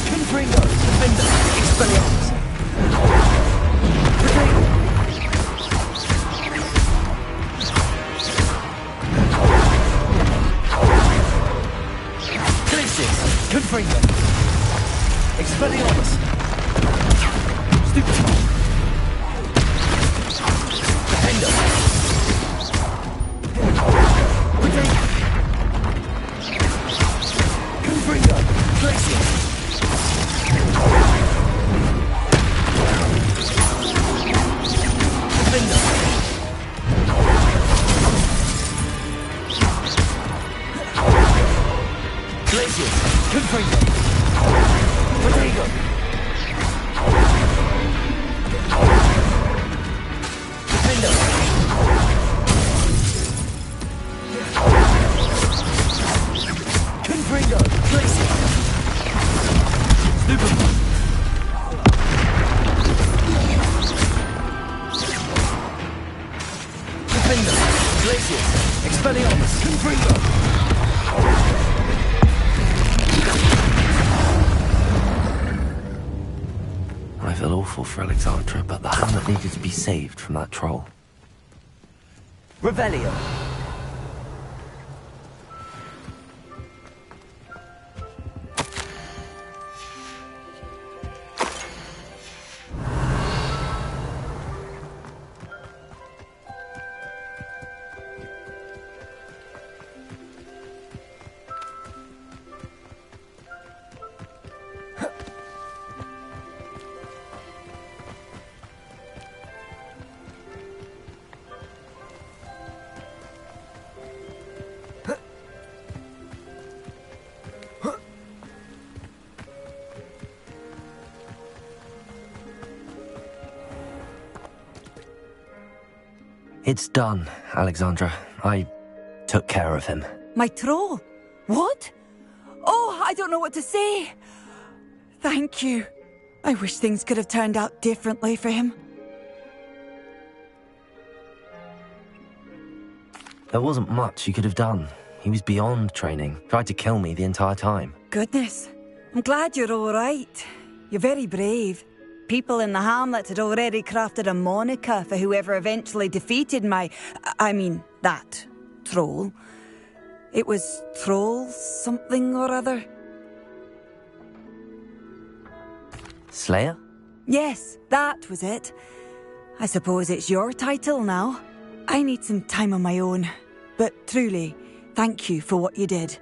Confringo, Defender, Expelliarmus. Protego. Glacius, Confringo. Expelliarmus. Stupid. Defender. Protego. Confringo, Glacius. Glacius, Confringo, Protego, Defender, Confringo, Glacius, Stupid, Defender, Glacius, Expelliarmus, Confringo. I feel awful for Alexandra, but the hamlet needed to be saved from that troll. Revelio. It's done, Alexandra. I took care of him. My troll? What? Oh, I don't know what to say. Thank you. I wish things could have turned out differently for him. There wasn't much you could have done. He was beyond training. Tried to kill me the entire time. Goodness. I'm glad you're all right. You're very brave. People in the hamlet had already crafted a moniker for whoever eventually defeated that troll. It was Troll something or other. Slayer? Yes, that was it. I suppose it's your title now. I need some time on my own. But truly, thank you for what you did.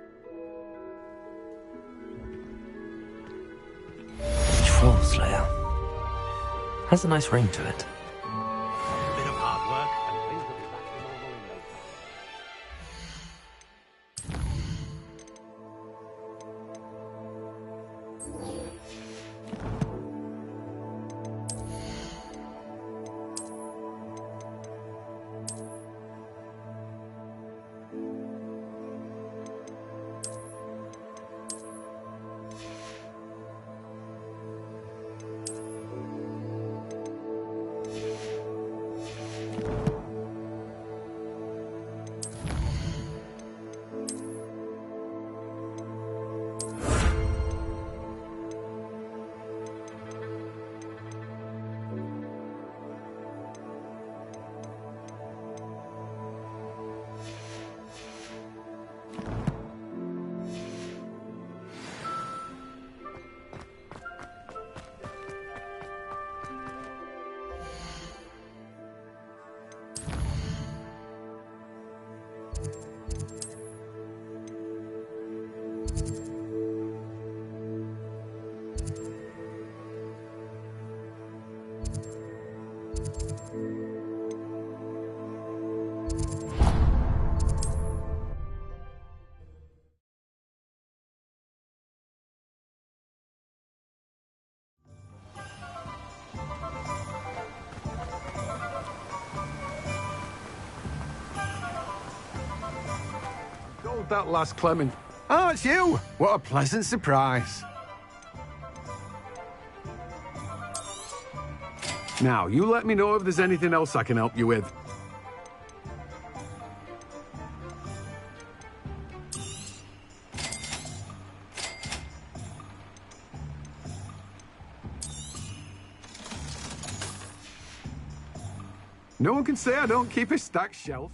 Troll Slayer. Has a nice ring to it. Bit of hard work, and things will be back to normal in no time. That last Clement. Oh, it's you! What a pleasant surprise. Now, you let me know if there's anything else I can help you with. No one can say I don't keep a stacked shelf.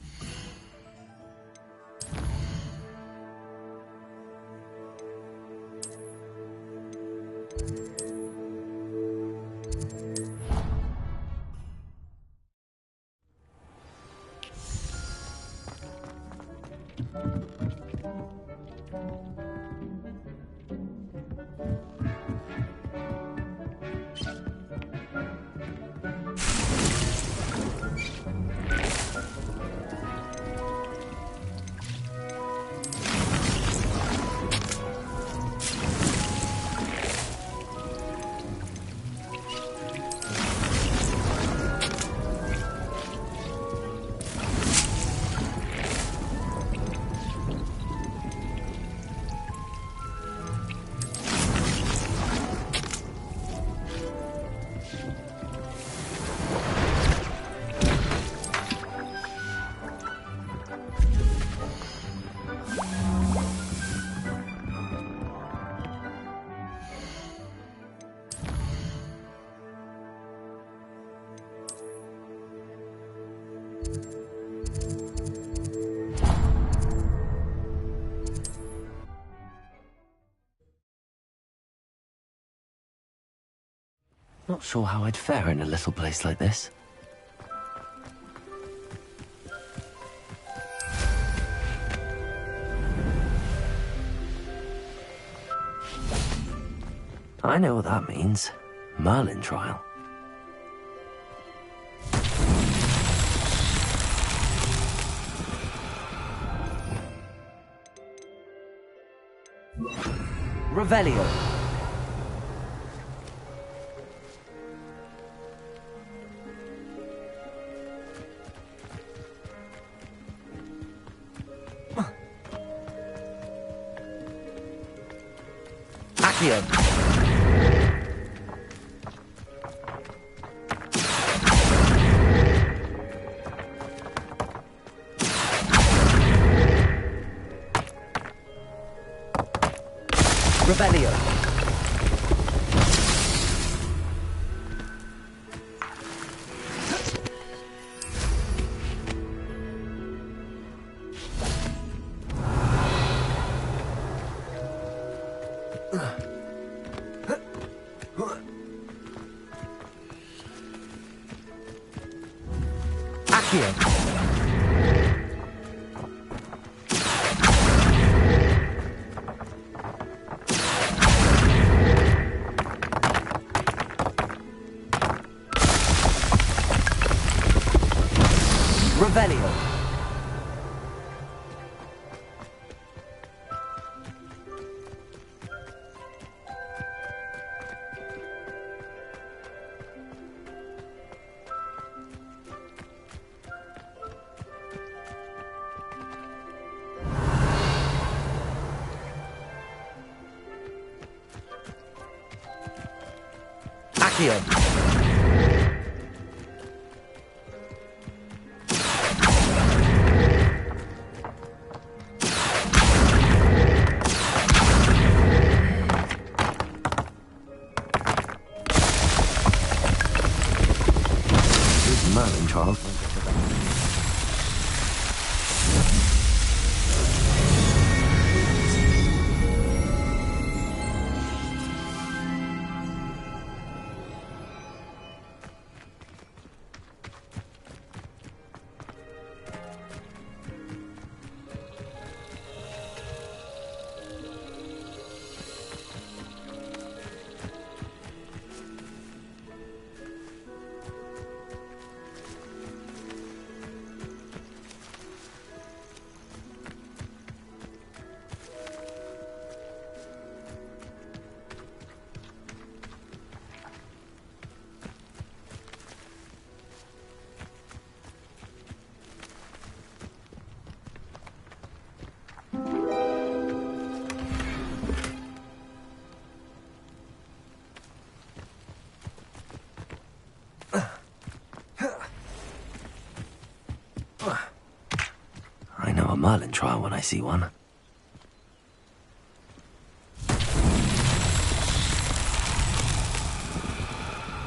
Not sure how I'd fare in a little place like this. I know what that means. Merlin trial. Revelio. Accio. Revelio. Revelio. Accio. Merlin, child. I know a Merlin trial when I see one.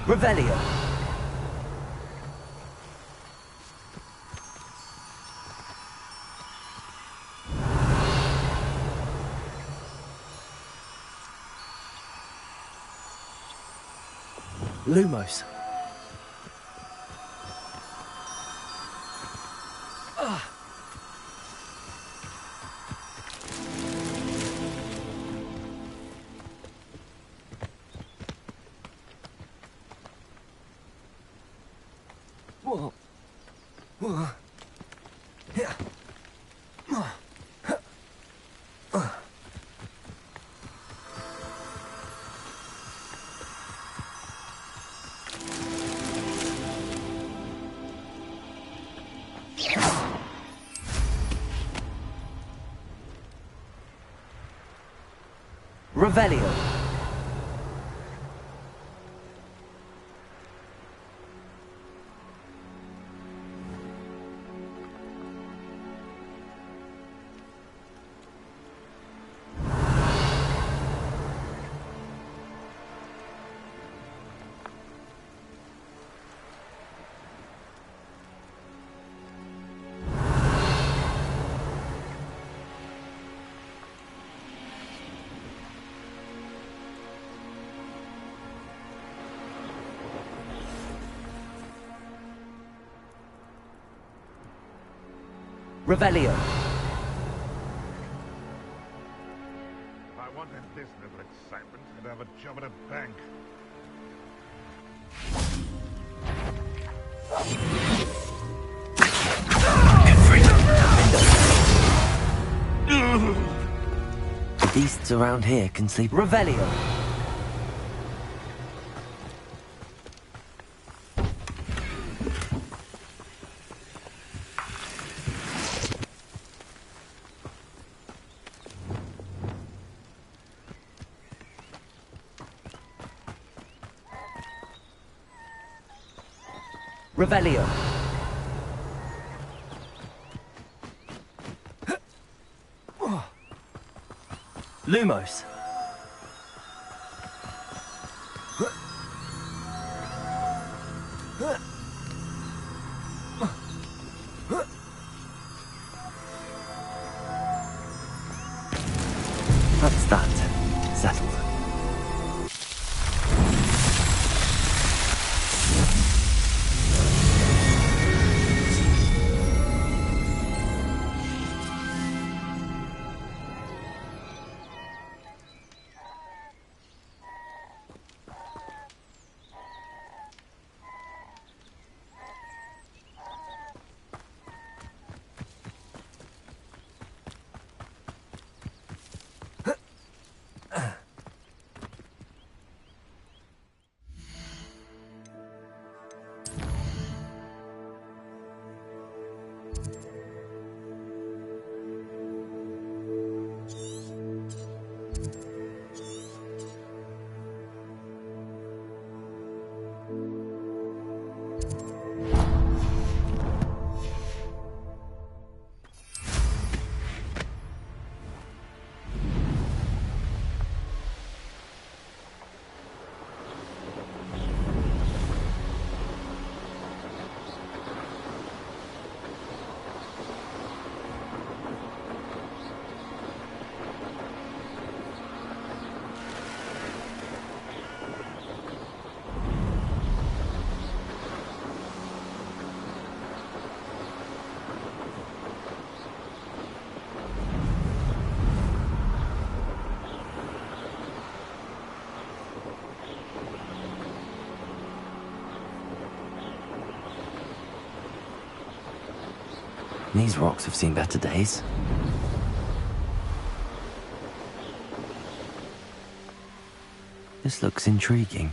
Revelio. Lumos. Revelio. Revelio. If I wanted this little excitement, I'd have a job at a bank. The beasts around here can sleep. Revelio. Revelio. Lumos. That's that. Settled. These rocks have seen better days. This looks intriguing.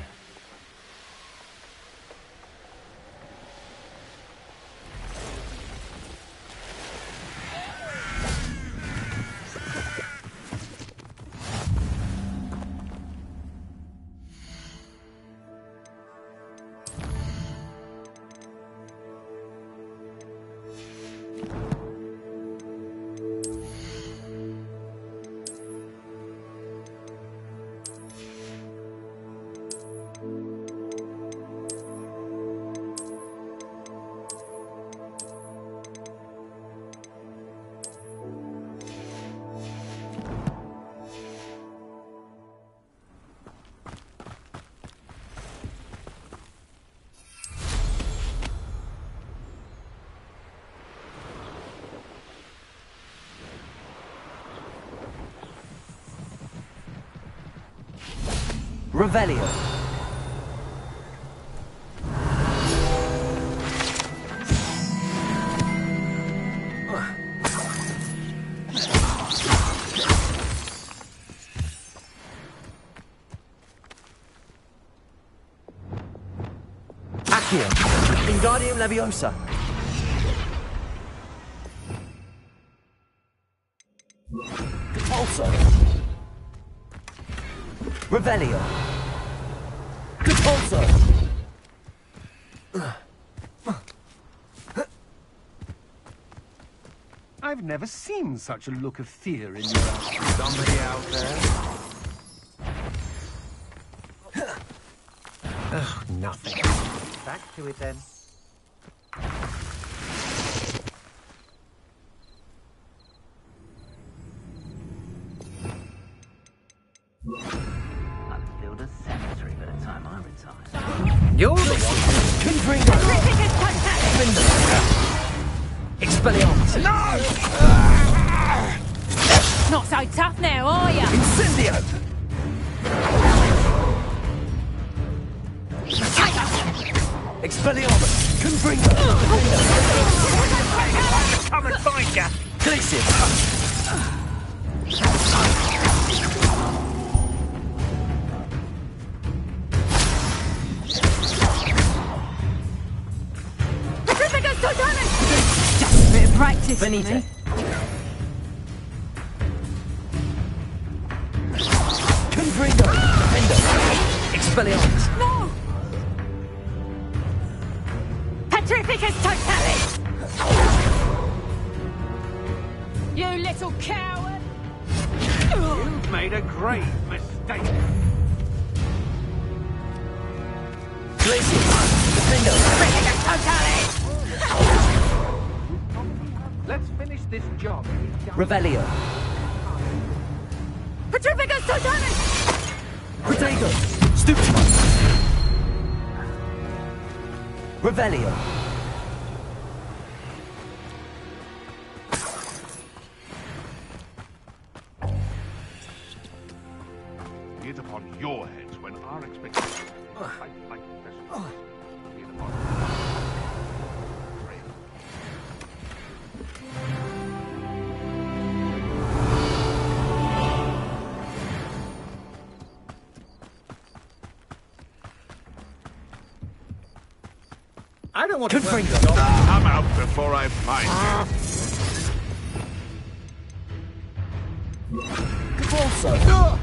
Revelio. Accio. Wingardium Leviosa. Also. Revelio. Also. I've never seen such a look of fear in your eyes. Somebody out there? Ugh, nothing. Back to it then. You're the one. Confringo. Expelliarmus. No! Not so tough now, are ya? Incendio. Expelliarmus. Confringo. Come and find ya. Glacius. Just a bit of practice. Benita. Confringo. Defendo. Expelliarmus. No! little coward! You've made a grave mistake. Let's finish this job. Revelio. Petrificus Totalis! Protego. Stupid. Revelio. Be it upon your heads when our expectations like this. Be it upon I don't want to work Come this job. out before I find you. Convolso.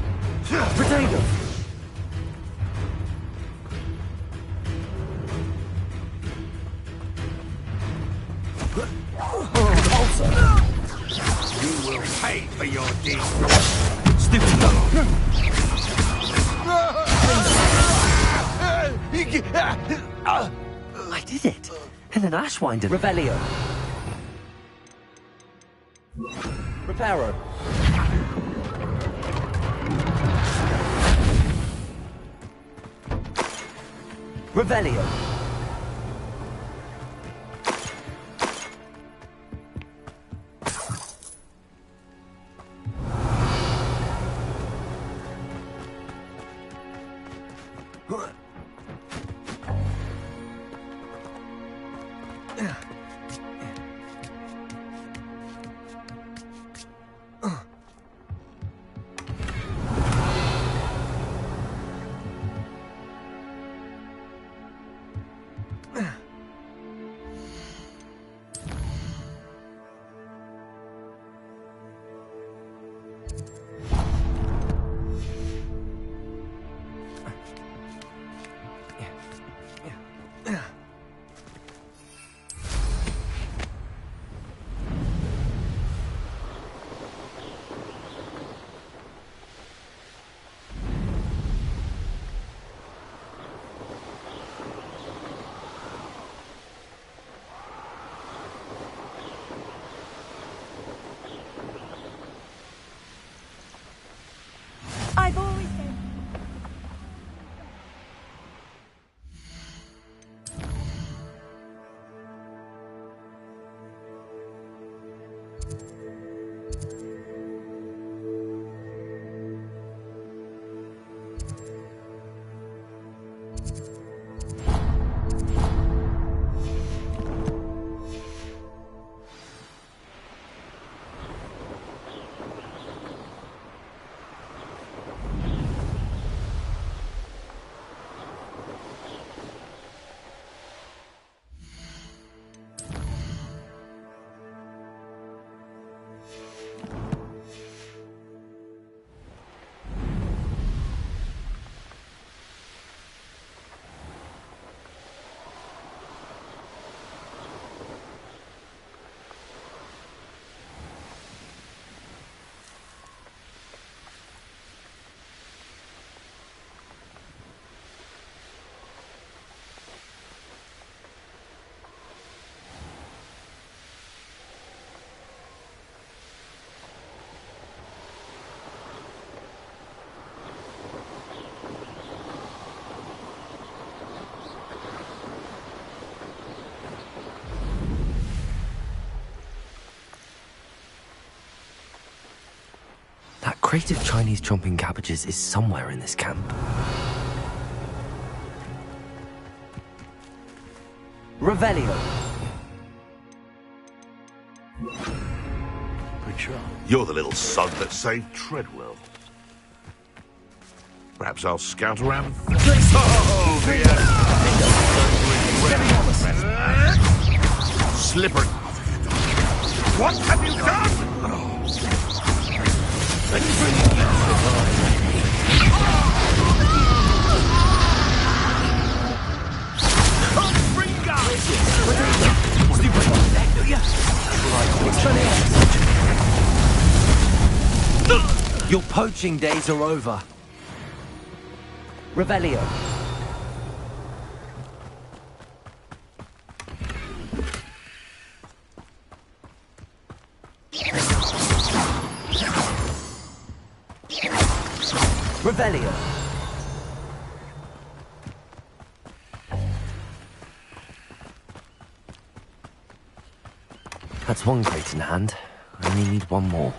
Potato. You will pay for your deeds. I did it. And then Ash winded. Revelio. Reparo. Revelio. I've always said. That crate of Chinese chomping cabbages is somewhere in this camp. Revelio. You're the little sod that saved Treadwell. Perhaps I'll scout around. Oh, dear. Slippery. What have you done? Your poaching days are over. Revelio. Revelio. That's one crate in hand. I only need one more.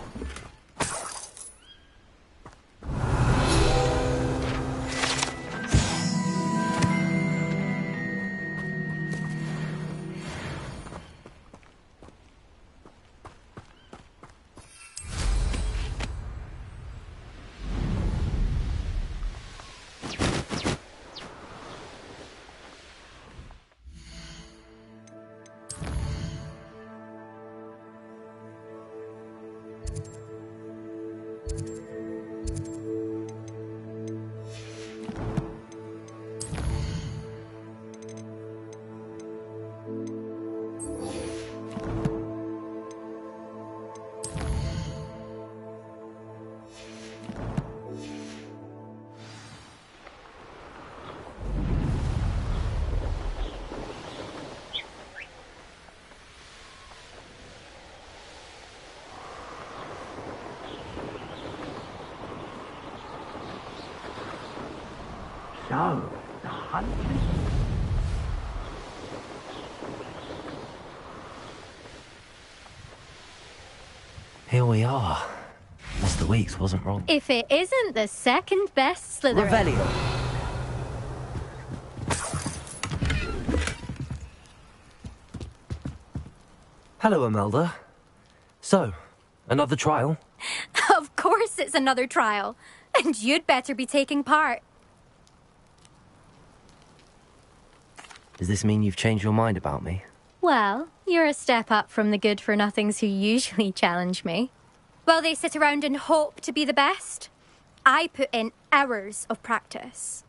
So, the hunt. Here we are. Mr. Weeks wasn't wrong. If it isn't the second best Slytherin. Revelio. Hello, Imelda. So, another trial? Of course it's another trial. And you'd better be taking part. Does this mean you've changed your mind about me? Well, you're a step up from the good-for-nothings who usually challenge me. While they sit around and hope to be the best, I put in hours of practice.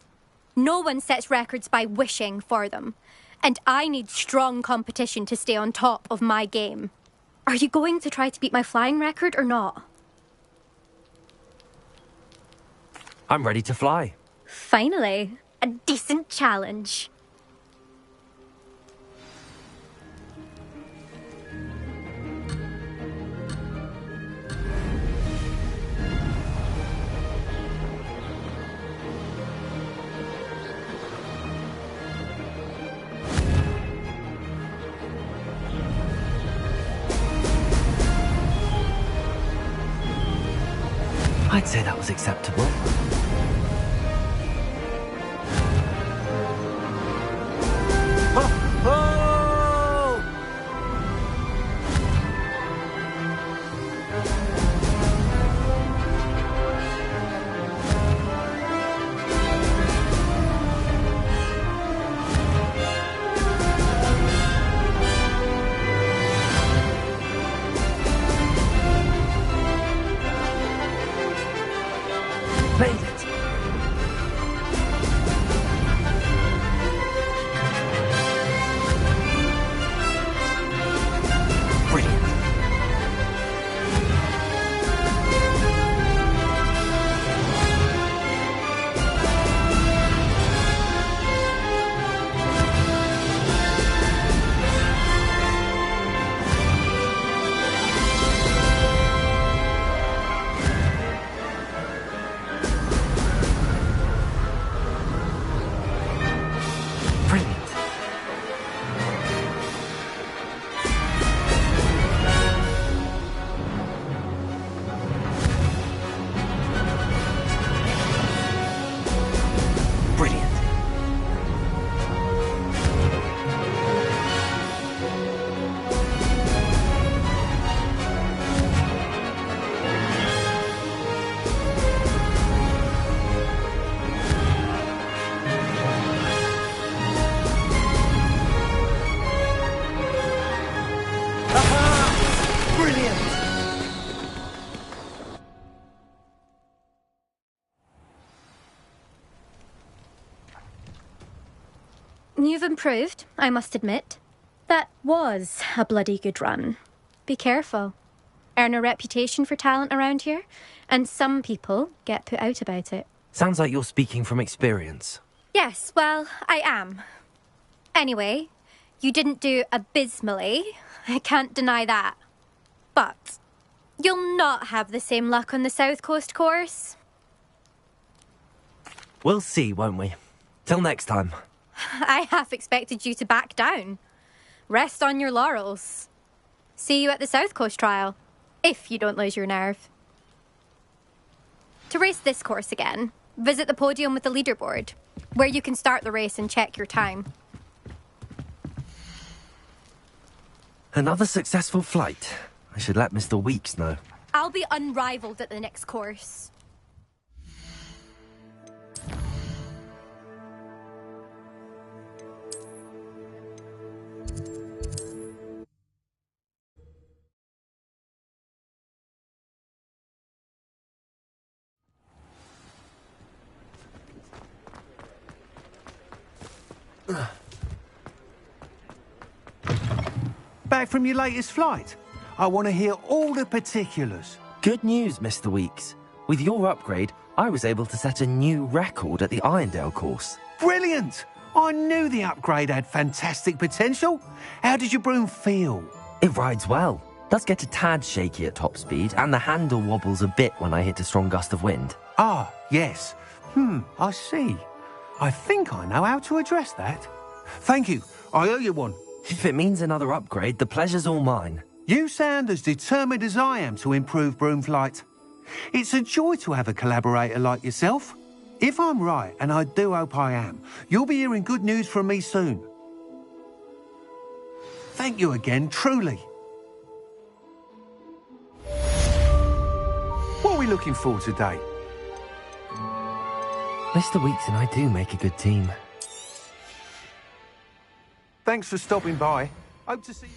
No one sets records by wishing for them, and I need strong competition to stay on top of my game. Are you going to try to beat my flying record or not? I'm ready to fly. Finally, a decent challenge. I'd say that was acceptable. Made it! Brilliant. You've improved, I must admit. That was a bloody good run. Be careful. earn a reputation for talent around here, and some people get put out about it. Sounds like you're speaking from experience. Yes, well, I am. Anyway, you didn't do abysmally. I can't deny that. But you'll not have the same luck on the South Coast course. We'll see, won't we? Till next time. I half expected you to back down. Rest on your laurels. See you at the South Coast trial, if you don't lose your nerve. To race this course again, visit the podium with the leaderboard, where you can start the race and check your time. Another successful flight. I should let Mr. Weeks know. I'll be unrivaled at the next course. Back from your latest flight? I want to hear all the particulars. Good news, Mr. Weeks. With your upgrade, I was able to set a new record at the Irondale course. Brilliant! I knew the upgrade had fantastic potential. How did your broom feel? It rides well. Does get a tad shaky at top speed, and the handle wobbles a bit when I hit a strong gust of wind. Ah, yes. I see. I think I know how to address that. Thank you. I owe you one. If it means another upgrade, the pleasure's all mine. You sound as determined as I am to improve broom flight. It's a joy to have a collaborator like yourself. If I'm right, and I do hope I am, you'll be hearing good news from me soon. Thank you again, truly. What are we looking for today? Mr. Weeks and I do make a good team. Thanks for stopping by. Hope to see you.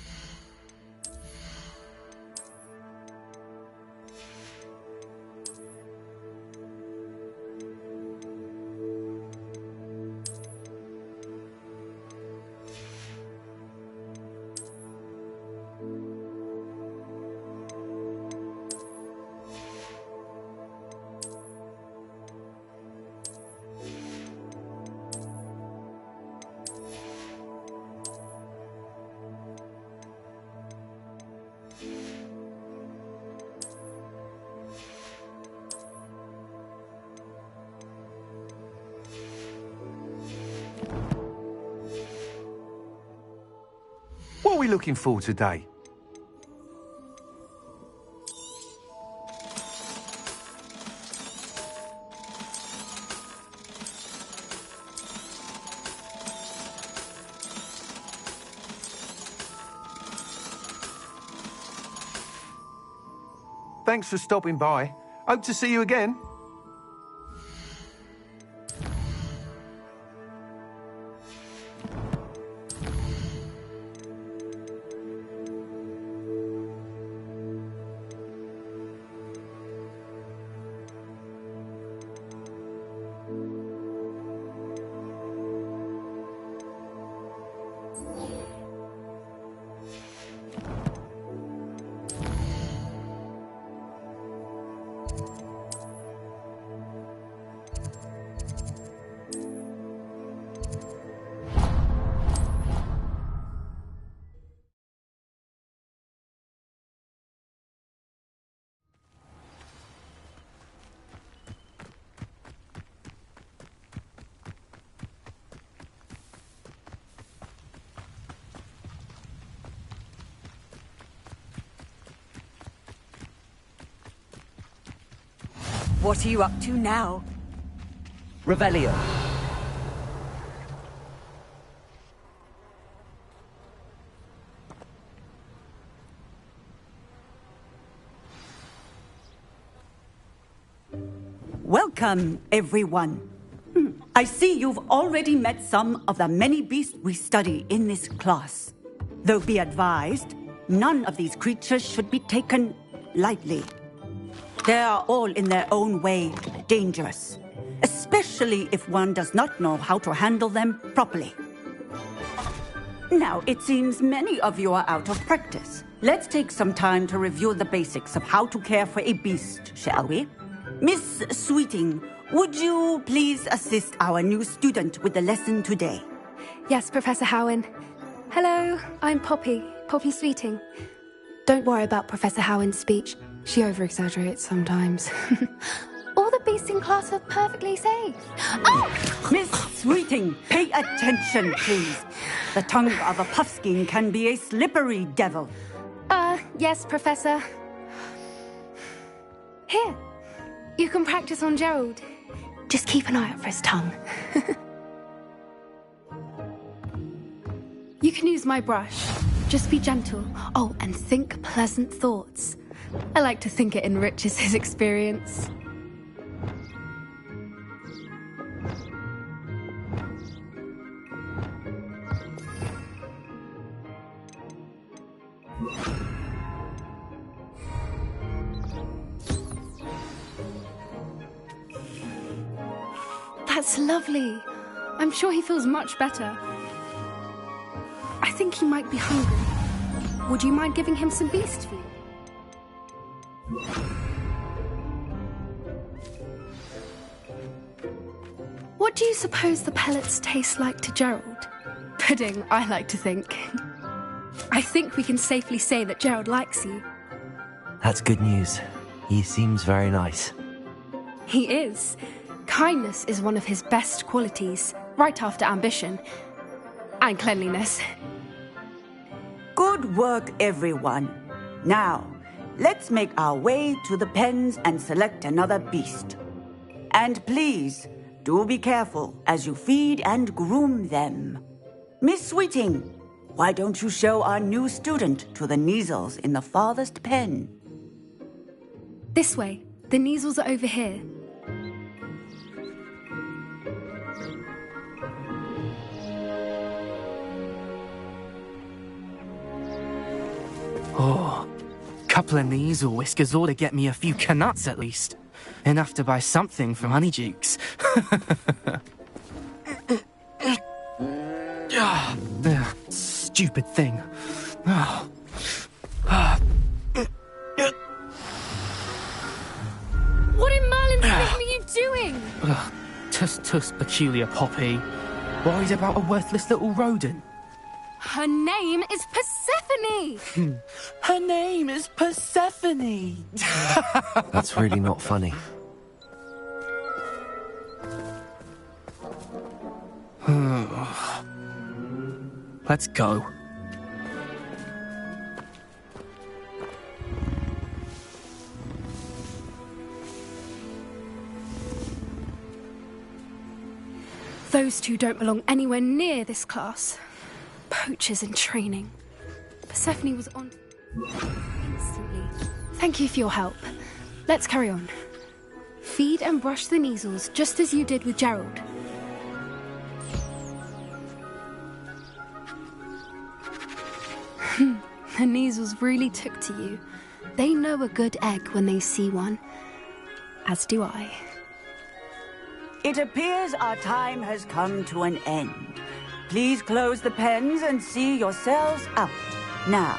What are we looking for today? Thanks for stopping by. Hope to see you again. What are you up to now? Revelio. Welcome, everyone. I see you've already met some of the many beasts we study in this class. Though be advised, none of these creatures should be taken lightly. They are all in their own way dangerous, especially if one does not know how to handle them properly. Now, it seems many of you are out of practice. let's take some time to review the basics of how to care for a beast, shall we? Miss Sweeting, would you please assist our new student with the lesson today? Yes, Professor Howen. Hello, I'm Poppy Sweeting. Don't worry about Professor Howen's speech. She over-exaggerates sometimes. All the beasts in class are perfectly safe. Oh! Miss Sweeting, pay attention, please. The tongue of a puffskein can be a slippery devil. Yes, Professor. Here, you can practice on Gerald. Just keep an eye out for his tongue. You can use my brush. Just be gentle. Oh, and think pleasant thoughts. I like to think it enriches his experience. That's lovely. I'm sure he feels much better. I think he might be hungry. Would you mind giving him some beast food? What do you suppose the pellets taste like to Gerald? Pudding, I like to think. I think we can safely say that Gerald likes you. That's good news. He seems very nice. He is. Kindness is one of his best qualities, right after ambition. And cleanliness. Good work, everyone. Now, let's make our way to the pens and select another beast. And please, do be careful as you feed and groom them. Miss Sweeting, why don't you show our new student to the Kneazles in the farthest pen? This way. The Kneazles are over here. Oh, couple of Kneazle whiskers ought to get me a few canuts at least. Enough to buy something from Honeydukes. Stupid thing. What in Merlin's name are you doing? Tuss, peculiar Poppy. Worried about a worthless little rodent? Her name is Persephone! Her name is Persephone! That's really not funny. Let's go. Those two don't belong anywhere near this class. Poachers in training. Persephone was on instantly. Thank you for your help. Let's carry on. Feed and brush the Kneazles just as you did with Gerald. The Kneazles really took to you. They know a good egg when they see one. As do I. It appears our time has come to an end. Please close the pens and see yourselves out. Now,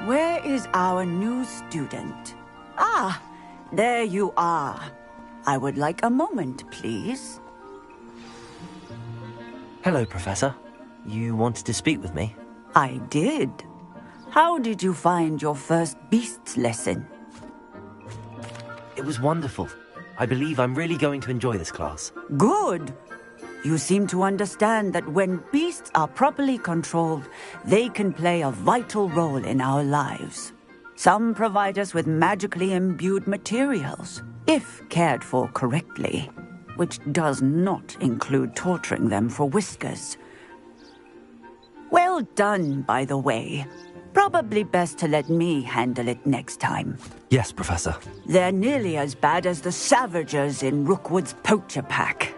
where is our new student? Ah, there you are. I would like a moment, please. Hello, Professor. You wanted to speak with me? I did. How did you find your first beasts lesson? It was wonderful. I believe I'm really going to enjoy this class. Good. You seem to understand that when beasts are properly controlled, they can play a vital role in our lives. Some provide us with magically imbued materials, if cared for correctly, which does not include torturing them for whiskers. Well done, by the way. Probably best to let me handle it next time. Yes, Professor. They're nearly as bad as the Savagers in Rookwood's poacher pack.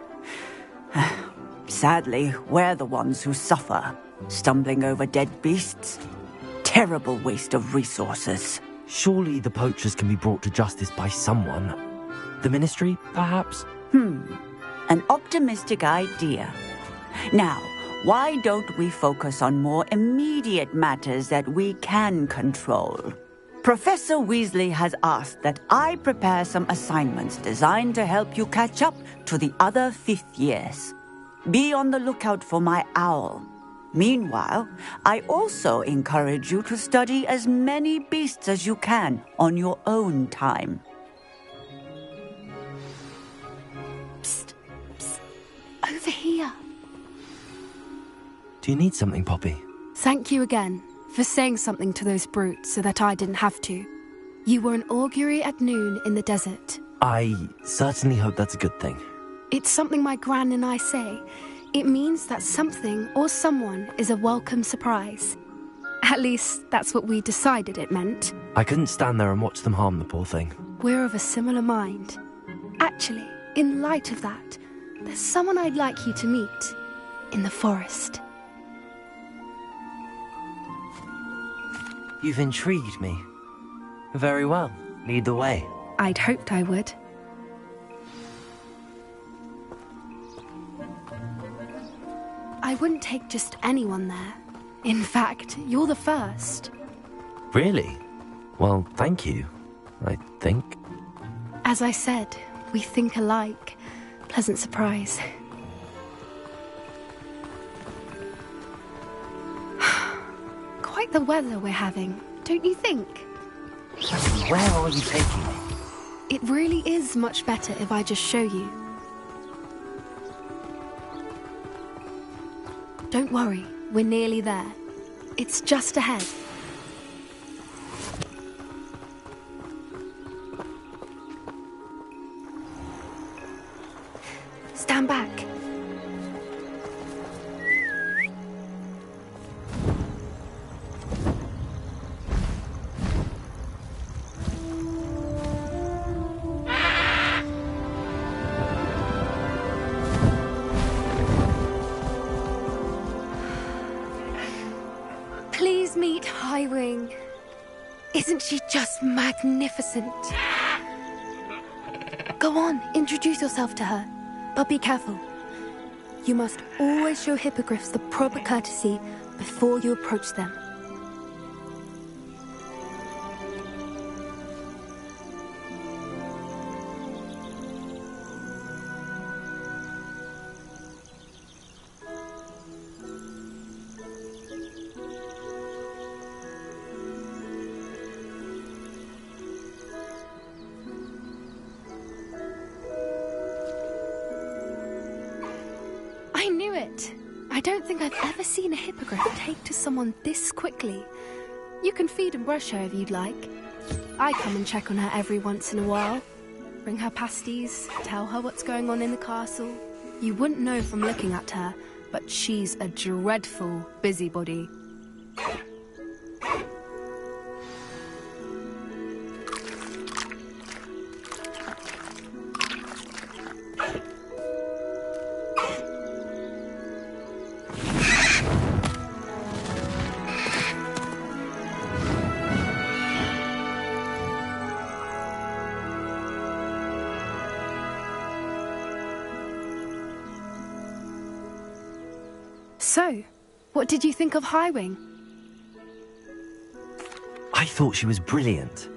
Sadly, we're the ones who suffer, stumbling over dead beasts. Terrible waste of resources. Surely the poachers can be brought to justice by someone. The Ministry, perhaps? An optimistic idea. Now, why don't we focus on more immediate matters that we can control? Professor Weasley has asked that I prepare some assignments designed to help you catch up to the other 5th years. Be on the lookout for my owl. Meanwhile, I also encourage you to study as many beasts as you can on your own time. Psst, psst. Over here. Do you need something, Poppy? Thank you again for saying something to those brutes so that I didn't have to. You were an augury at noon in the desert. I certainly hope that's a good thing. It's something my gran and I say. It means that something or someone is a welcome surprise. At least, that's what we decided it meant. I couldn't stand there and watch them harm the poor thing. We're of a similar mind. Actually, in light of that, there's someone I'd like you to meet in the forest. You've intrigued me. Very well. Lead the way. I'd hoped I would. I wouldn't take just anyone there. In fact, you're the first. Really? Well, thank you, I think. As I said, we think alike. Pleasant surprise. Quite the weather we're having, don't you think? Where are you taking me? It really is much better if I just show you. Don't worry, we're nearly there. It's just ahead. Stand back. Please meet Highwing. Isn't she just magnificent? Go on, introduce yourself to her. But be careful. You must always show hippogriffs the proper courtesy before you approach them. I knew it! I don't think I've ever seen a hippogriff take to someone this quickly. You can feed and brush her if you'd like. I come and check on her every once in a while. Bring her pasties, tell her what's going on in the castle. You wouldn't know from looking at her, but she's a dreadful busybody. So, what did you think of Highwing? I thought she was brilliant.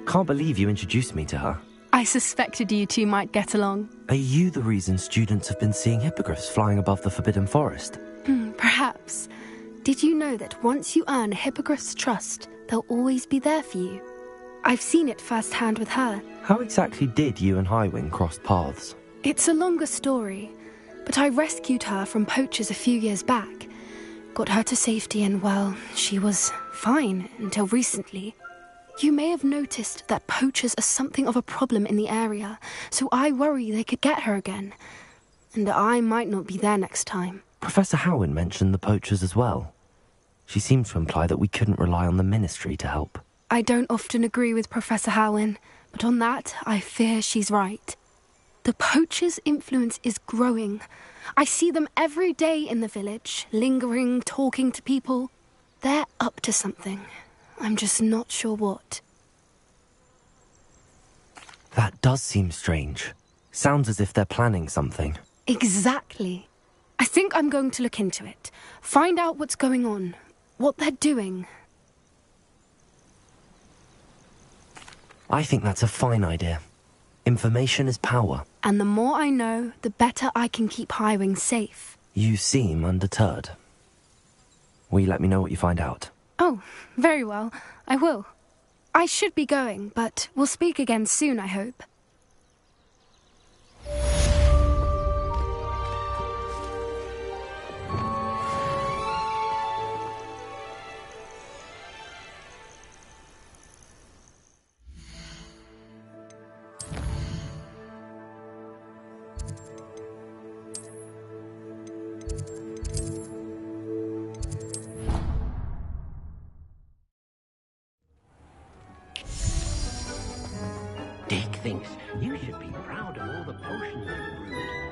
Can't believe you introduced me to her. I suspected you two might get along. Are you the reason students have been seeing hippogriffs flying above the Forbidden Forest? Perhaps. Did you know that once you earn a hippogriff's trust, they'll always be there for you? I've seen it firsthand with her. How exactly did you and Highwing cross paths? It's a longer story, but I rescued her from poachers a few years back. Got her to safety and, well, she was fine until recently. You may have noticed that poachers are something of a problem in the area, so I worry they could get her again. And I might not be there next time. Professor Howin mentioned the poachers as well. She seemed to imply that we couldn't rely on the Ministry to help. I don't often agree with Professor Howin, but on that, I fear she's right. The poachers' influence is growing. I see them every day in the village, lingering, talking to people. They're up to something. I'm just not sure what. That does seem strange. Sounds as if they're planning something. Exactly. I think I'm going to look into it. Find out what's going on, what they're doing. I think that's a fine idea. Information is power. And the more I know, the better I can keep Highwing safe. You seem undeterred. Will you let me know what you find out? Oh, very well. I will. I should be going, but we'll speak again soon, I hope. Dick thinks you should be proud of all the potions you've brewed.